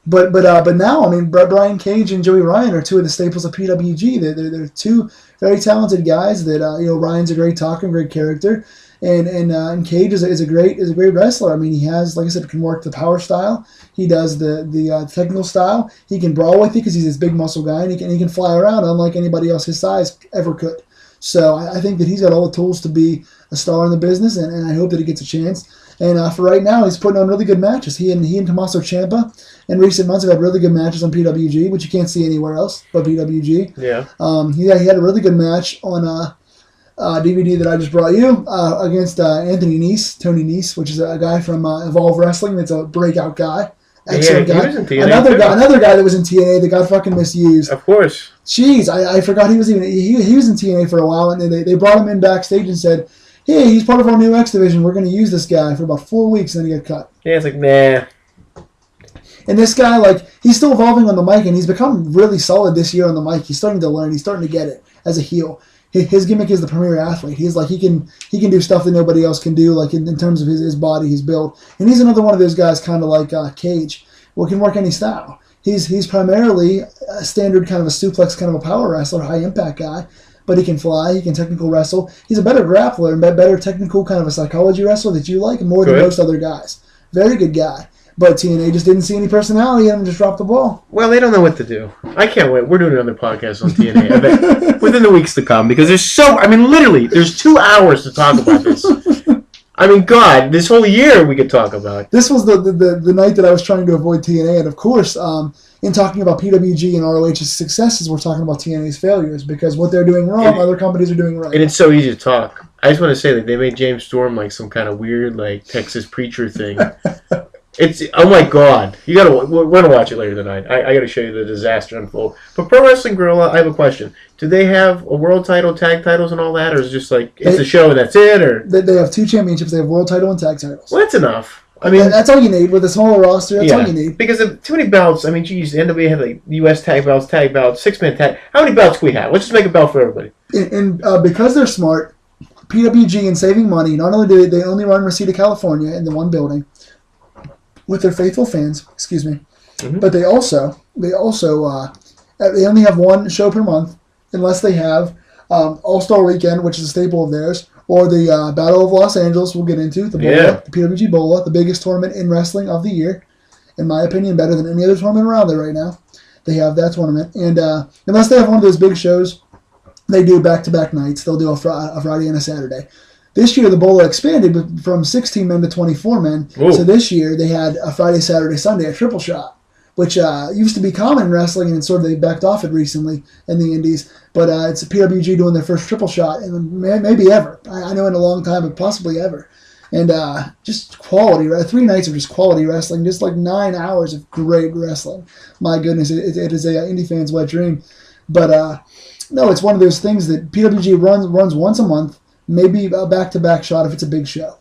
But now, I mean, Brian Cage and Joey Ryan are two of the staples of PWG. They're two very talented guys. That Ryan's a great talker, great character, And Cage is a great wrestler. I mean, he has, like I said, can work the power style. He does the technical style. He can brawl with you because he's this big muscle guy, and he can fly around unlike anybody else his size ever could. So I think that he's got all the tools to be a star in the business, and I hope that he gets a chance. And for right now, he's putting on really good matches. He and Tommaso Ciampa in recent months have had really good matches on PWG, which you can't see anywhere else but PWG. Yeah. He had a really good match on DVD that I just brought you against Tony Nese, which is a guy from Evolve Wrestling that's a breakout guy. Excellent guy. He was in TNA another guy that was in TNA that got fucking misused. Of course. Jeez, I forgot he was even he was in TNA for a while, and they brought him in backstage and said, "Hey, he's part of our new X division. We're going to use this guy for about 4 weeks," and then he got cut. Yeah, it's like, nah. And this guy, he's still evolving on the mic, and he's become really solid this year on the mic. He's starting to learn. He's starting to get it as a heel. His gimmick is the premier athlete. He's he can do stuff that nobody else can do, in terms of his body, his build. And he's another one of those guys, kind of like Cage, who can work any style. He's primarily a standard kind of a suplex, kind of a power wrestler, high impact guy, but he can fly, he can technical wrestle. He's a better grappler and better technical kind of a psychology wrestler that you like more than most other guys. Very good guy. But TNA just didn't see any personality in him and just dropped the ball. Well, they don't know what to do. I can't wait. We're doing another podcast on TNA, I bet, within the weeks to come, because literally, there's 2 hours to talk about this. I mean, God, this whole year we could talk about. This was the night that I was trying to avoid TNA, and of course, in talking about PWG and ROH's successes, we're talking about TNA's failures, because what they're doing wrong, other companies are doing right. And it's so easy to talk. I just want to say that they made James Storm some kind of weird Texas preacher thing. Oh my God! We're gonna watch it later tonight. I gotta show you the disaster unfold. But Pro Wrestling Guerrilla, I have a question. Do they have a world title, tag titles, and all that, or is it just it's a show and that's it? Or they have 2 championships. They have world title and tag titles. Well, that's enough. I mean, that's all you need with a smaller roster. That's all you need. Because of too many belts. I mean, geez, the NWA had U.S. tag belts, 6-man tag. How many belts can we have? Let's just make a belt for everybody. And because they're smart, PWG and saving money. Not only do they only run Reseda, California, in the one building with their faithful fans, but they only have 1 show per month, unless they have All-Star Weekend, which is a staple of theirs, or the Battle of Los Angeles. We'll get into the Bola, the PWG Bola, the biggest tournament in wrestling of the year, in my opinion, better than any other tournament around there right now. They have that tournament, and unless they have one of those big shows, they do back-to-back nights. They'll do a Friday and a Saturday. This year, the Bola expanded from 16 men to 24 men. Whoa. So this year, they had a Friday, Saturday, Sunday, a triple shot, which used to be common in wrestling, and they backed off it recently in the Indies. But it's a PWG doing their first triple shot, and maybe ever. I know in a long time, but possibly ever. And just quality. 3 nights of just quality wrestling, just 9 hours of great wrestling. My goodness, it is a indie fan's wet dream. But no, it's one of those things that PWG runs once a month. Maybe a back-to-back shot if it's a big show.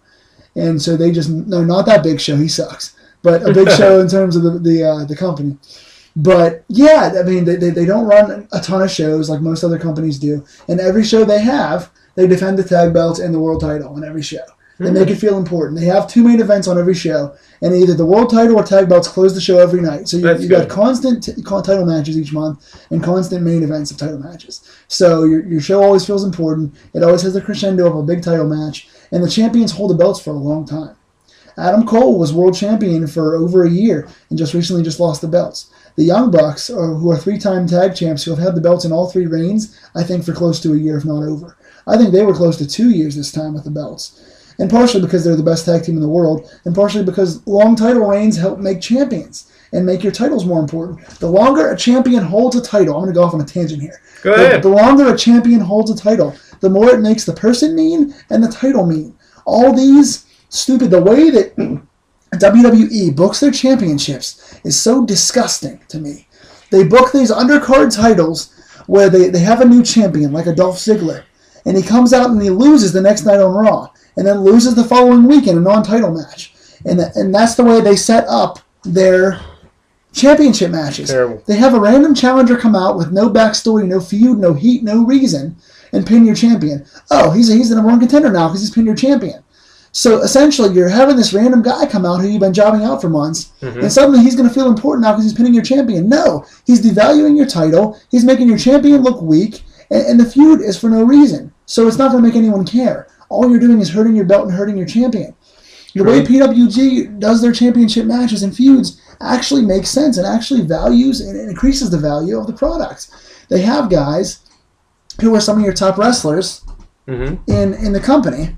And so they not that big show. He sucks. But a big show in terms of the company. But, yeah, I mean, they don't run a ton of shows like most other companies do. And every show they have, they defend the tag belts and the world title on every show. They make it feel important. They have 2 main events on every show, and either the world title or tag belts close the show every night. So you got constant title matches each month and constant main events of title matches. So your show always feels important. It always has the crescendo of a big title match, and the champions hold the belts for a long time. Adam Cole was world champion for over a year and just recently lost the belts. The Young Bucks, who are 3-time tag champs, who have had the belts in all 3 reigns, I think for close to a year, if not over. I think they were close to 2 years this time with the belts. And partially because they're the best tag team in the world, and partially because long title reigns help make champions and make your titles more important. The longer a champion holds a title, I'm going to go off on a tangent here. Go ahead. The longer a champion holds a title, the more it makes the person mean and the title mean. All these the way that WWE books their championships is so disgusting to me. They book these undercard titles where they have a new champion, like a Dolph Ziggler, and he comes out and he loses the next night on Raw, and then loses the following week in a non-title match. And that's the way they set up their championship matches. Terrible. They have a random challenger come out with no backstory, no feud, no heat, no reason, and pin your champion. Oh, he's the number 1 contender now because he's pinned your champion. So essentially, you're having this random guy come out who you've been jobbing out for months, and suddenly he's going to feel important now because he's pinning your champion. No, he's devaluing your title. He's making your champion look weak, and the feud is for no reason. So it's not going to make anyone care. all you're doing is hurting your belt and hurting your champion. The way PWG does their championship matches and feuds actually makes sense and actually values and increases the value of the product. They have guys who are some of your top wrestlers in the company,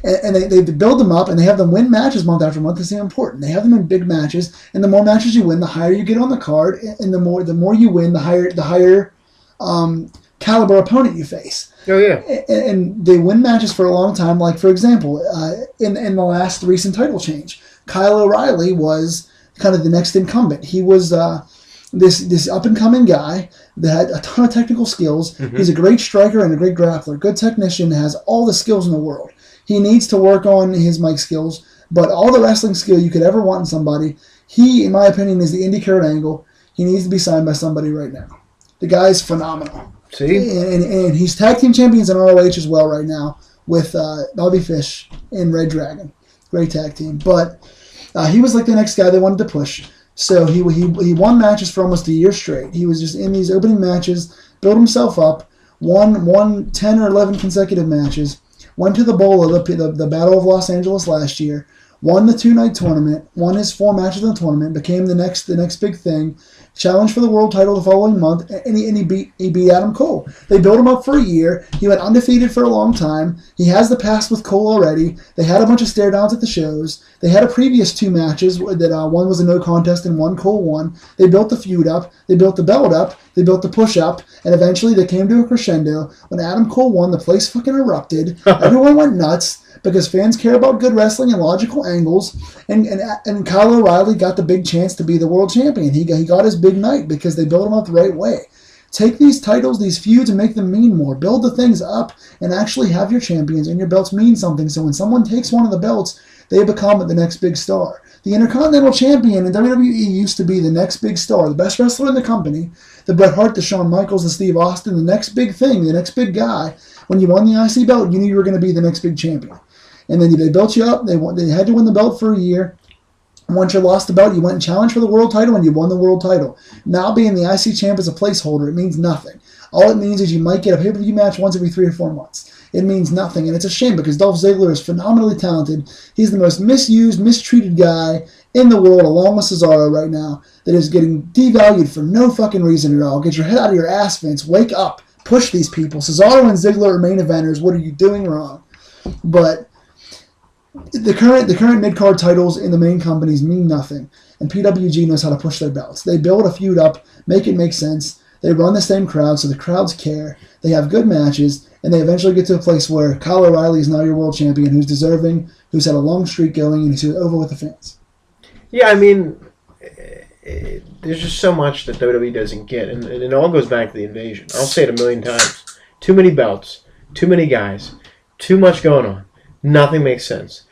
and they build them up and they have them win matches month after month. It's important. They have them in big matches, and the more matches you win, the higher you get on the card, and the more you win, the higher caliber opponent you face. Oh yeah, and they win matches for a long time. Like for example, in the last recent title change, Kyle O'Reilly was kind of the next incumbent. He was this up and coming guy that had a ton of technical skills. He's a great striker and a great grappler, good technician, has all the skills in the world. He needs to work on his mic skills, but all the wrestling skill you could ever want in somebody. He, in my opinion, is the Indy Kurt Angle. He needs to be signed by somebody right now. The guy's phenomenal. See? And he's tag team champions in ROH as well right now with Bobby Fish and Red Dragon. Great tag team. But he was like the next guy they wanted to push. So he won matches for almost a year straight. He was just in these opening matches, built himself up, won 10 or 11 consecutive matches, went to the bowl of the Battle of Los Angeles last year, won the 2-night tournament, won his 4 matches in the tournament, became the next big thing, challenged for the world title the following month, and he beat Adam Cole. They built him up for a year. He went undefeated for a long time. He has the past with Cole already. They had a bunch of stare downs at the shows. They had a previous 2 matches that one was a no contest and one Cole won. They built the feud up. They built the belt up. They built the push up, and eventually they came to a crescendo. When Adam Cole won, the place fucking erupted. Everyone went nuts because fans care about good wrestling and logical angles. And Kyle O'Reilly got the big chance to be the world champion. He got his big night because they built him up the right way. Take these titles, these feuds, and make them mean more. Build the things up and actually have your champions and your belts mean something. So when someone takes one of the belts, they become the next big star. The Intercontinental Champion in WWE used to be the next big star, the best wrestler in the company, the Bret Hart, the Shawn Michaels, the Steve Austin, the next big thing, the next big guy. When you won the IC belt, you knew you were going to be the next big champion. And then they built you up. They had to win the belt for a year. Once you lost the belt, you went and challenged for the world title, and you won the world title. Now being the IC champ as a placeholder, it means nothing. All it means is you might get a pay-per-view match once every 3 or 4 months. It means nothing, and it's a shame because Dolph Ziggler is phenomenally talented. He's the most misused, mistreated guy in the world, along with Cesaro right now, that is getting devalued for no fucking reason at all. Get your head out of your ass, Vince. Wake up. Push these people. Cesaro and Ziggler are main eventers. What are you doing wrong? But the current mid-card titles in the main companies mean nothing, and PWG knows how to push their belts. They build a feud up, make it make sense. They run the same crowd, so the crowds care. They have good matches, and they eventually get to a place where Kyle O'Reilly is now your world champion, who's deserving, who's had a long streak going, and who's over with the fans. Yeah, I mean, there's just so much that WWE doesn't get, and it all goes back to the invasion. I'll say it a million times. Too many belts, too many guys, too much going on. Nothing makes sense.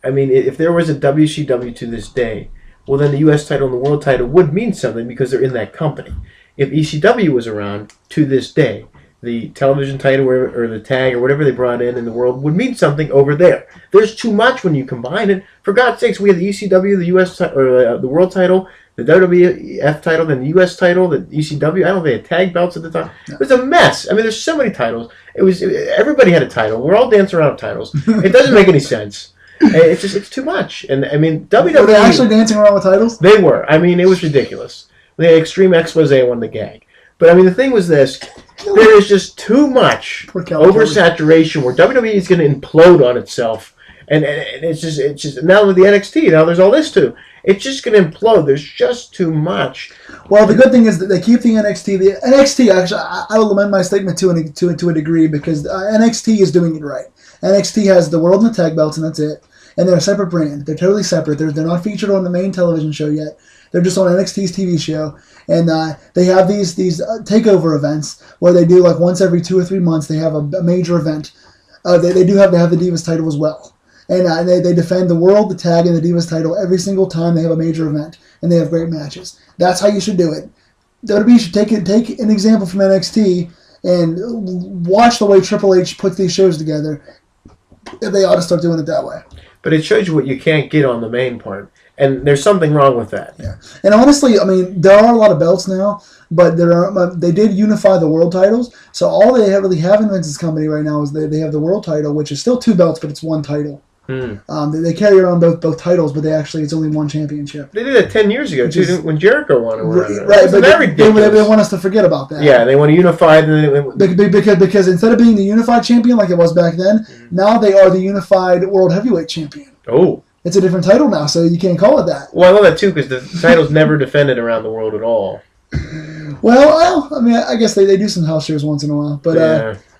I mean, if there was a WCW to this day, well, then the U.S. title and the world title would mean something because they're in that company. If ECW was around to this day, the television title or the tag or whatever they brought in the world would mean something over there. There's too much when you combine it. For God's sakes, we have the ECW, the U.S. or the world title, the WWF title, then the U.S. title, the ECW. I don't think they had tag belts at the time. It was a mess. I mean, there's so many titles. Everybody had a title. We're all dancing around titles. It doesn't make any sense. It's too much. And I mean, WWE. Were they actually dancing around with titles? They were. I mean, it was ridiculous. They had extreme expose on the gag. But I mean, the thing was this: there is just too much oversaturation where WWE is going to implode on itself, and it's just now with the NXT, now there's all this too. It's just going to implode. There's just too much. Well, the good thing is that they keep the NXT. The NXT, actually, I will amend my statement to a degree because NXT is doing it right. NXT has the world and the tag belts, and that's it. And they're a separate brand. They're totally separate. They're not featured on the main television show yet. They're just on NXT's TV show. And they have these takeover events where they do like once every 2 or 3 months. They have a major event. They do have the Divas title as well. And they defend the world, the tag, and the Divas title every single time they have a major event. And they have great matches. That's how you should do it. WWE should take an example from NXT and watch the way Triple H puts these shows together. They ought to start doing it that way. but it shows you what you can't get on the main part. And there's something wrong with that. Yeah. And honestly, I mean, there are a lot of belts now, but they did unify the world titles. So all they really have in Vince's company right now is they have the world title, which is still 2 belts, but it's 1 title. They carry around both titles, but it's only 1 championship. They did that 10 years ago, too, when Jericho won. Right, but they want us to forget about that. Yeah, they want to unify. Because instead of being the unified champion like it was back then, now they are the unified world heavyweight champion. Oh. It's a different title now, so you can't call it that. Well, I love that, too, because the title's never defended around the world at all. Well, I mean, I guess they do some house shows once in a while. But,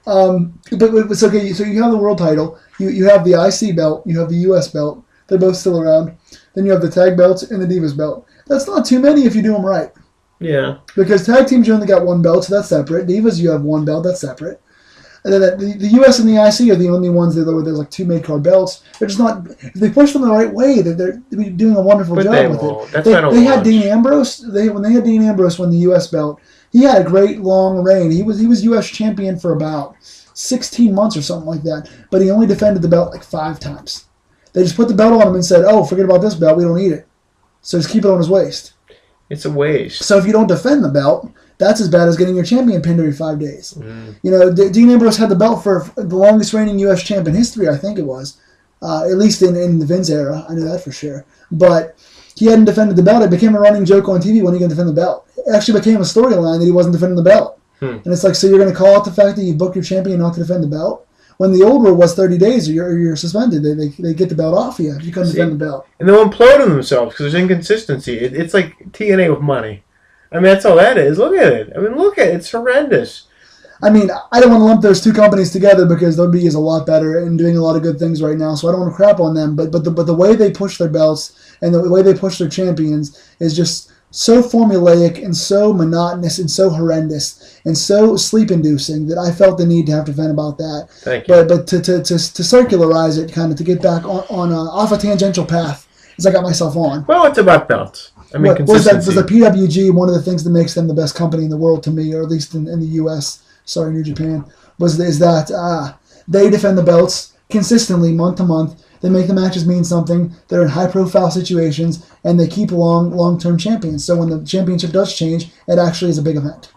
but it's okay. So you have the world title. You have the IC belt. You have the US belt. They're both still around. Then you have the tag belts and the Divas belt. That's not too many if you do them right. Yeah. Because tag teams, you only got 1 belt, so that's separate. Divas, you have 1 belt, that's separate. And then the US and the IC are the only ones where there's like 2 mid-card belts. They're just not. If they push them the right way, they're doing a wonderful job with it. They had Dean Ambrose. When they had Dean Ambrose win the US belt, he had a great long reign. He was US champion for about 16 months or something like that. But he only defended the belt like 5 times. They just put the belt on him and said, "Oh, forget about this belt. We don't need it. So just keep it on his waist." It's a waste. So if you don't defend the belt, that's as bad as getting your champion pinned every 5 days. You know, Dean Ambrose had the belt for the longest reigning U.S. champ in history, I think it was. At least in the Vince era. I know that for sure. But he hadn't defended the belt. It became a running joke on TV when he could defend the belt. It actually became a storyline that he wasn't defending the belt. And it's like, so you're going to call out the fact that you booked your champion not to defend the belt? When the old rule was 30 days or you're suspended. They get the belt off you if you couldn't defend the belt. And they'll implode on themselves because there's inconsistency. It's like TNA with money. I mean, that's all that is. Look at it. I mean, look at it. It's horrendous. I mean, I don't want to lump those 2 companies together because WB is a lot better and doing a lot of good things right now, so I don't want to crap on them. But the way they push their belts and the way they push their champions is just so formulaic and so monotonous and so horrendous and so sleep-inducing that I felt the need to have to vent about that. Thank you. But to circularize it, kind of to get back on off a tangential path, as I got myself on. Well, it's about belts. I mean, consistency. Was the PWG one of the things that makes them the best company in the world to me, or at least in the U.S., sorry, New Japan, is that they defend the belts consistently month to month. They make the matches mean something. They're in high-profile situations, and they keep long-term champions. So when the championship does change, it actually is a big event.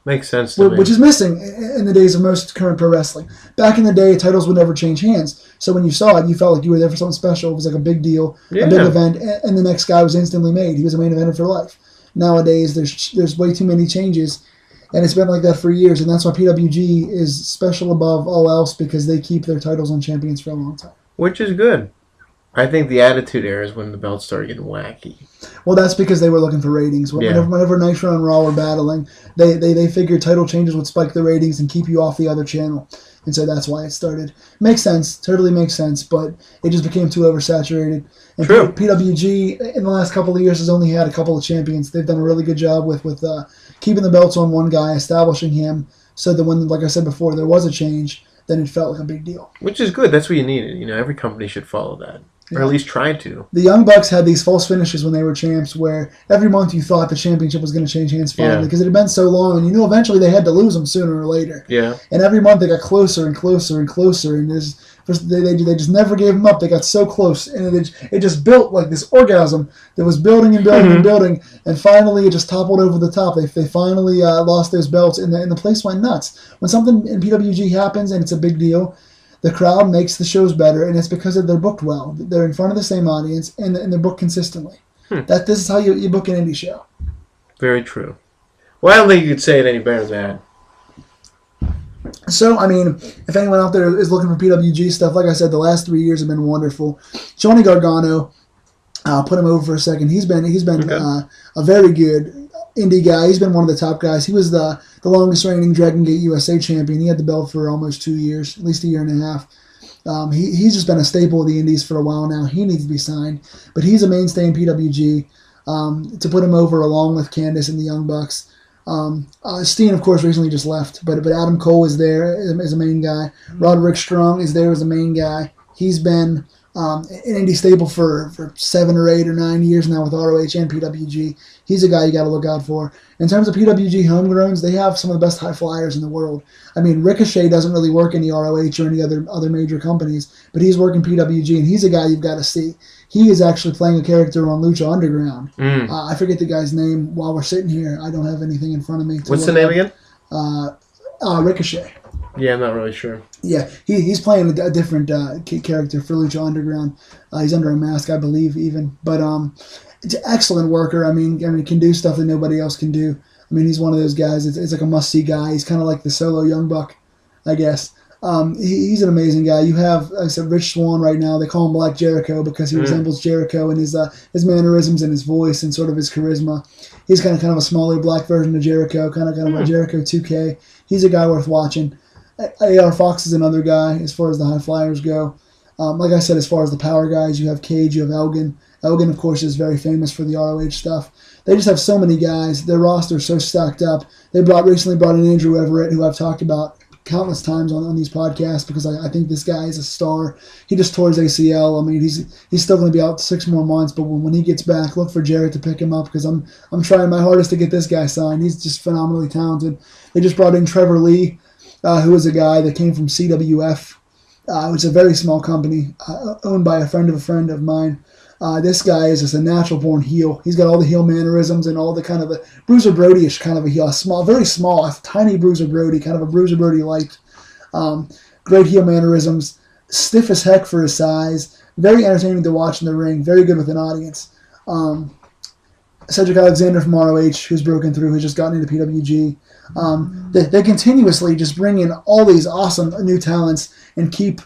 Makes sense to me. Which is missing in the days of most current pro wrestling. Back in the day, titles would never change hands. So when you saw it, you felt like you were there for something special. It was like a big deal, a big event, and the next guy was instantly made. He was a main eventer for life. Nowadays, there's way too many changes, and it's been like that for years. And that's why PWG is special above all else, because they keep their titles on champions for a long time. Which is good. I think the Attitude Era is when the belts started getting wacky. Well, that's because they were looking for ratings. Whenever Nitro and Raw were battling, they figured title changes would spike the ratings and keep you off the other channel. And so that's why it started. Makes sense. Totally makes sense. But it just became too oversaturated. And True. PWG, in the last couple of years, has only had a couple of champions. They've done a really good job with keeping the belts on one guy, establishing him, so that when, like I said before, there was a change, then it felt like a big deal. Which is good. That's what you needed. You know, every company should follow that. Or at least try to. The Young Bucks had these false finishes when they were champs where every month you thought the championship was going to change hands finally because it had been so long, and you knew eventually they had to lose them sooner or later. Yeah. And every month they got closer and closer and closer, and they just never gave them up. They got so close, and it just built like this orgasm that was building and building and building, and finally it just toppled over the top. They finally lost those belts, and the place went nuts. When something in PWG happens and it's a big deal, the crowd makes the shows better, and it's because they're booked well. They're in front of the same audience, and they're booked consistently. This is how you book an indie show. Very true. Well, I don't think you could say it any better than that. So, I mean, if anyone out there is looking for PWG stuff, like I said, the last 3 years have been wonderful. Johnny Gargano, I'll put him over for a second. He's been a very good indie guy. He's been one of the top guys. He was the longest reigning Dragon Gate USA champion. He had the belt for almost 2 years, at least a year and a half. He's just been a staple of the indies for a while now. He needs to be signed, but he's a mainstay in PWG. To put him over along with Candice and the Young Bucks. Steen, of course, recently just left, but Adam Cole is there as a main guy. Roderick Strong is there as a main guy. He's been an indie staple for 7 or 8 or 9 years now with ROH and PWG. He's a guy you got to look out for. In terms of PWG homegrowns, they have some of the best high flyers in the world. I mean, Ricochet doesn't really work in the ROH or any other major companies, but he's working PWG, and he's a guy you've got to see. He is actually playing a character on Lucha Underground. I forget the guy's name while we're sitting here. I don't have anything in front of me. What's the name again? Ricochet. Yeah, I'm not really sure. Yeah, he's playing a different character for Lucha Underground. He's under a mask, I believe, even. But it's an excellent worker. I mean, can do stuff that nobody else can do. I mean, he's one of those guys. It's like a must-see guy. He's kind of like the solo Young Buck, I guess. He's an amazing guy. You have, like I said, Rich Swann right now. They call him Black Jericho because he resembles Jericho in his mannerisms and his voice and sort of his charisma. He's kind of a smaller black version of Jericho, kind of a Jericho 2K. He's a guy worth watching. AR Fox is another guy as far as the high flyers go. Like I said, as far as the power guys, you have Cage, you have Elgin. Elgin, of course, is very famous for the ROH stuff. They just have so many guys. Their roster is so stacked up. They recently brought in Andrew Everett, who I've talked about countless times on these podcasts because I think this guy is a star. He just tore his ACL. I mean, he's still going to be out 6 more months, but when he gets back, look for Jarrett to pick him up because I'm trying my hardest to get this guy signed. He's just phenomenally talented. They just brought in Trevor Lee, who is a guy that came from CWF, which is a very small company owned by a friend of mine. This guy is just a natural-born heel. He's got all the heel mannerisms and all the kind of a Bruiser Brody-ish kind of a heel. Very small, a tiny Bruiser Brody, kind of a Bruiser Brody light. Great heel mannerisms, stiff as heck for his size. Very entertaining to watch in the ring. Very good with an audience. Cedric Alexander from ROH, who's broken through, has just gotten into PWG. They continuously just bring in all these awesome new talents and keep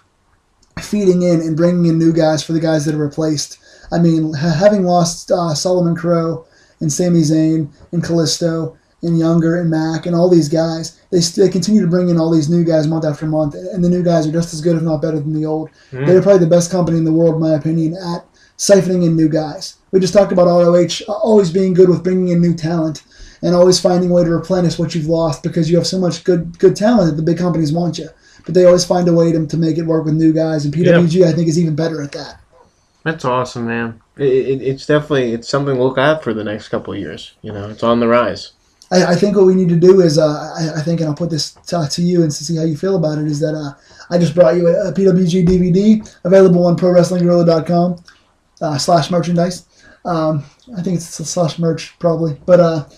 feeding in and bringing in new guys for the guys that are replaced. I mean, having lost Solomon Crow and Sami Zayn and Kalisto and Younger and Mac and all these guys, they continue to bring in all these new guys month after month, and the new guys are just as good, if not better, than the old. They're probably the best company in the world, in my opinion, at siphoning in new guys. We just talked about ROH always being good with bringing in new talent and always finding a way to replenish what you've lost because you have so much good talent that the big companies want you. But they always find a way to make it work with new guys, and PWG, I think, is even better at that. That's awesome, man. It's definitely something to look out for the next couple of years. It's on the rise. I think what we need to do is, I think, and I'll put this to you and to see how you feel about it, is that I just brought you a PWG DVD available on ProWrestlingGuerrilla.com /merchandise. I think it's /merch probably, but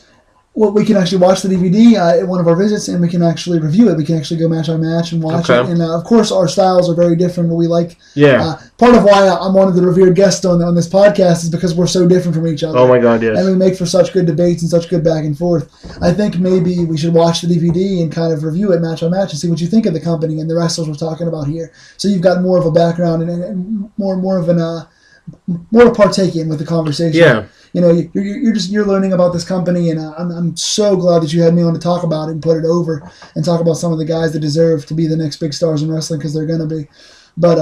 we can actually watch the DVD at one of our visits, and we can actually review it. We can actually go match by match and watch it. And, of course, our styles are very different. What we like. Yeah. Part of why I'm one of the revered guests on this podcast is because we're so different from each other. Oh, my God, yes. And we make for such good debates and such good back and forth. I think maybe we should watch the DVD and kind of review it match by match and see what you think of the company and the wrestlers we're talking about here. So you've got more of a background and more of to partake in with the conversation. Yeah. You're learning about this company, and I'm so glad that you had me on to talk about it and put it over and talk about some of the guys that deserve to be the next big stars in wrestling because they're going to be. But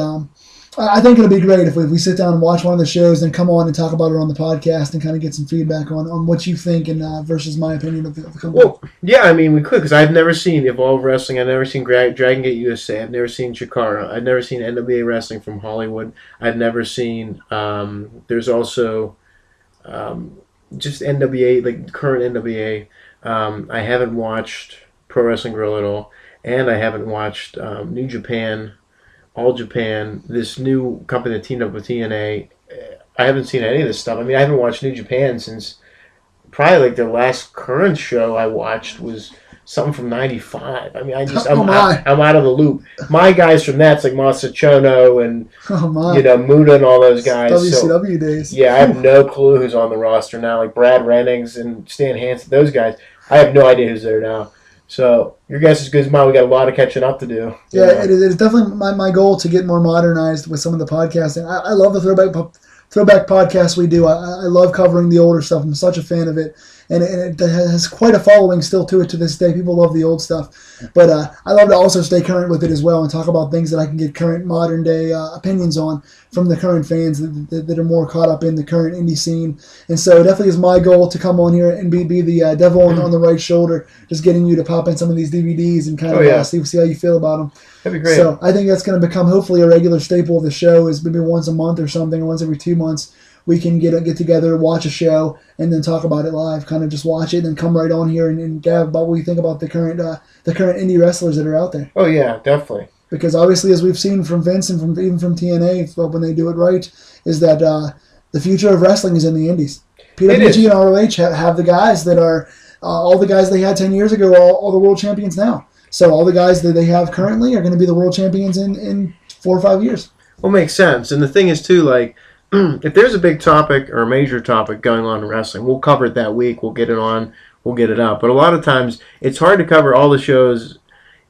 I think it'll be great if we sit down and watch one of the shows and come on and talk about it on the podcast and kind of get some feedback on what you think and versus my opinion of the company. Well, yeah, I mean, we could because I've never seen Evolve Wrestling. I've never seen Dragon Gate USA. I've never seen Chikara. I've never seen NWA Wrestling from Hollywood. I've never seen. There's also. Just NWA, like current NWA. I haven't watched Pro Wrestling Guerrilla at all, and I haven't watched New Japan, All Japan, this new company that teamed up with TNA. I haven't seen any of this stuff. I mean, I haven't watched New Japan since probably like their last current show I watched was something from '95. I mean, I'm out of the loop. My guys from that's like Masa Chono and Muda and all those guys. WCW days. Yeah, I have no clue who's on the roster now. Like Brad Rennings and Stan Hansen, those guys. I have no idea who's there now. So your guess is as good as mine. We got a lot of catching up to do. Yeah, it is definitely my goal to get more modernized with some of the podcasting. I love the throwback podcasts we do. I love covering the older stuff. I'm such a fan of it. and it has quite a following still to it to this day. People love the old stuff, but I love to also stay current with it as well and talk about things that I can get current modern day opinions on from the current fans that are more caught up in the current indie scene. And so it definitely is my goal to come on here and be the devil on the right shoulder, just getting you to pop in some of these DVDs and kind of see how you feel about them. That'd be great. So I think that's going to become hopefully a regular staple of the show, is maybe once a month or something, or once every 2 months. We can get together, watch a show, and then talk about it live. Kind of just watch it and then come right on here and gab about what we think about the current indie wrestlers that are out there. Oh yeah, definitely. Because obviously, as we've seen from Vince and even from TNA, when they do it right, is that the future of wrestling is in the indies. PWG and ROH have the guys that are all the guys they had 10 years ago, all the world champions now. So all the guys that they have currently are going to be the world champions in 4 or 5 years. Well, makes sense. And the thing is too, like, if there's a big topic or a major topic going on in wrestling, we'll cover it that week. We'll get it on. We'll get it up. But a lot of times, it's hard to cover all the shows,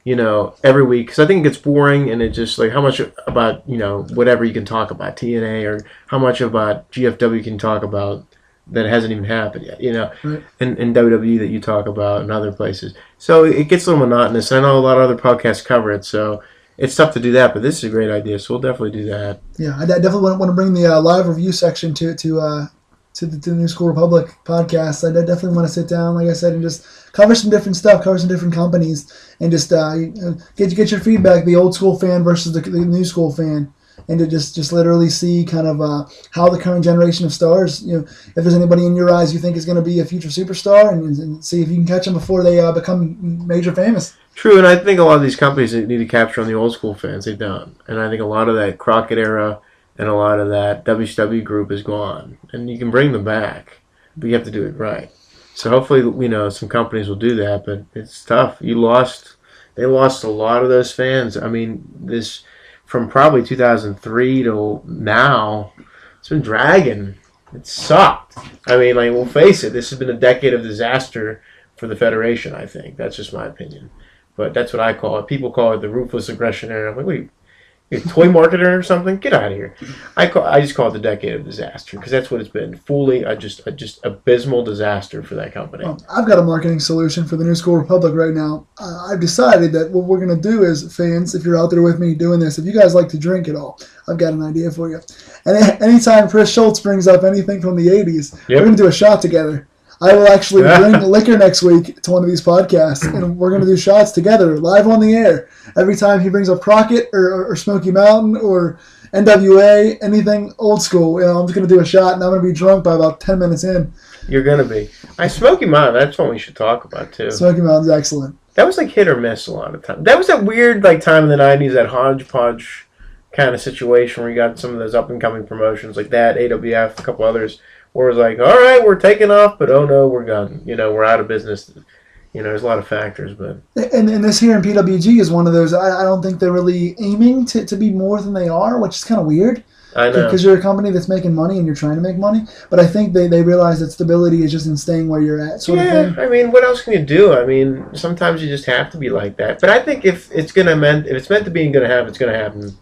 every week, because I think it gets boring, and it just like how much about whatever you can talk about TNA, or how much about GFW you can talk about that hasn't even happened yet, Right. and WWE that you talk about and other places. So it gets a little monotonous. I know a lot of other podcasts cover it, so it's tough to do that, but this is a great idea, so we'll definitely do that. Yeah, I definitely want to bring the live review section to the New School Republic podcast. I definitely want to sit down, like I said, and just cover some different stuff, cover some different companies, and just get your feedback, the old school fan versus the new school fan, and to just literally see kind of how the current generation of stars, if there's anybody in your eyes you think is going to be a future superstar, and see if you can catch them before they become major famous. True, and I think a lot of these companies that need to capture on the old school fans, they don't. And I think a lot of that Crockett era and a lot of that WCW group is gone. And you can bring them back, but you have to do it right. So hopefully, some companies will do that, but it's tough. They lost a lot of those fans. I mean, this from probably 2003 to now, it's been dragging. It sucked. I mean, we'll face it, this has been a decade of disaster for the Federation, I think. That's just my opinion. But that's what I call it. People call it the ruthless aggression era. I'm like, wait, you're a toy marketer or something? Get out of here. I just call it the decade of disaster, because that's what it's been. Fully, just abysmal disaster for that company. Well, I've got a marketing solution for the New School Republic right now. I've decided that what we're going to do is, fans, if you're out there with me doing this, if you guys like to drink at all, I've got an idea for you. And anytime Chris Schultz brings up anything from the 80s, we're going to do a shot together. I will actually bring liquor next week to one of these podcasts, and we're going to do shots together, live on the air. Every time he brings up Crockett or Smoky Mountain or NWA, anything old school, I'm just going to do a shot, and I'm going to be drunk by about 10 minutes in. You're going to be. Smoky Mountain, that's one we should talk about, too. Smoky Mountain's excellent. That was like hit or miss a lot of times. That was that weird time in the 90s, that hodgepodge kind of situation where you got some of those up-and-coming promotions like that, AWF, a couple others, where it was like, all right, we're taking off, but oh no, we're gone. We're out of business. There's a lot of factors, but and this here in PWG is one of those. I don't think they're really aiming to be more than they are, which is kind of weird. I know, because you're a company that's making money and you're trying to make money. But I think they realize that stability is just in staying where you're at, sort of thing. I mean, what else can you do? I mean, sometimes you just have to be like that. But I think if it's meant to be and going to happen, it's going to happen.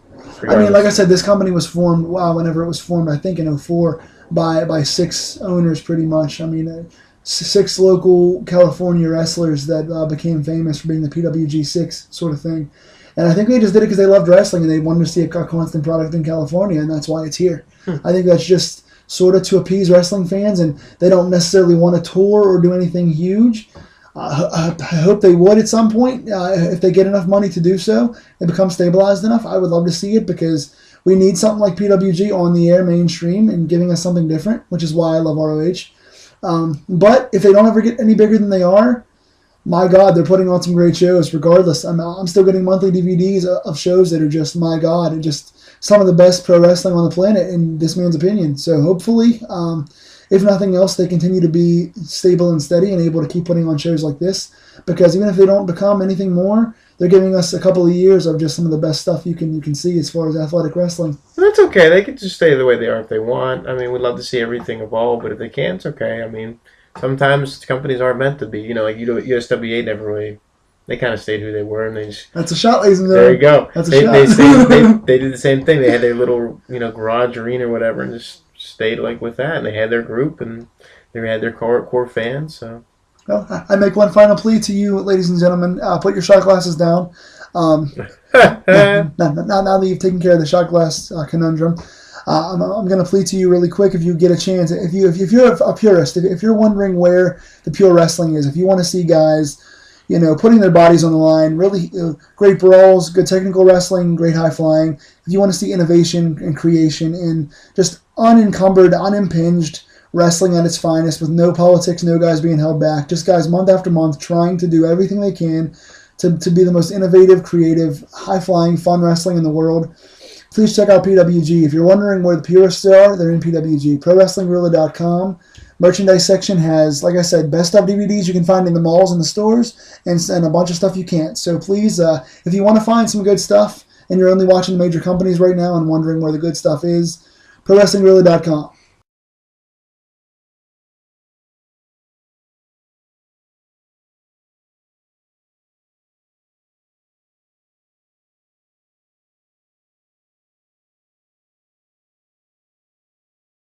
I mean, like I said, this company was formed. Whenever it was formed, I think in 2004. By 6 owners, pretty much. I mean, 6 local California wrestlers that became famous for being the PWG 6 sort of thing. And I think they just did it because they loved wrestling and they wanted to see a constant product in California, and that's why it's here. I think that's just sort of to appease wrestling fans, and they don't necessarily want to tour or do anything huge. I hope they would at some point if they get enough money to do so and become stabilized enough. I would love to see it, because we need something like PWG on the air mainstream and giving us something different, which is why I love ROH. But if they don't ever get any bigger than they are, my God, they're putting on some great shows regardless. I'm still getting monthly DVDs of shows that are just, my God, and just some of the best pro wrestling on the planet, in this man's opinion. So hopefully, if nothing else, they continue to be stable and steady and able to keep putting on shows like this, because even if they don't become anything more, they're giving us a couple of years of just some of the best stuff you can see as far as athletic wrestling. That's okay. They can just stay the way they are if they want. I mean, we'd love to see everything evolve, but if they can't, it's okay. I mean, sometimes companies aren't meant to be. Like USWA never really. They kind of stayed who they were, and they just. That's a shot, ladies and gentlemen. There you go. That's a shot. They did the same thing. They had their little garage arena or whatever, and just stayed like with that, and they had their group, and they had their core fans. So, well, I make one final plea to you, ladies and gentlemen. Put your shot glasses down. Now that you've taken care of the shot glass conundrum, I'm going to plead to you really quick if you get a chance. If you're a purist, if you're wondering where the pure wrestling is, if you want to see guys, putting their bodies on the line, really great brawls, good technical wrestling, great high flying. If you want to see innovation and creation and just unencumbered, unimpinged wrestling at its finest with no politics, no guys being held back, just guys month after month trying to do everything they can to be the most innovative, creative, high-flying, fun wrestling in the world, please check out PWG. If you're wondering where the purists are, they're in PWG. ProWrestlingGuerrilla.com. Merchandise section has, like I said, best of DVDs you can find in the malls and the stores, and a bunch of stuff you can't. So please, if you want to find some good stuff, and you're only watching the major companies right now and wondering where the good stuff is, ProWrestlingGuerrilla.com.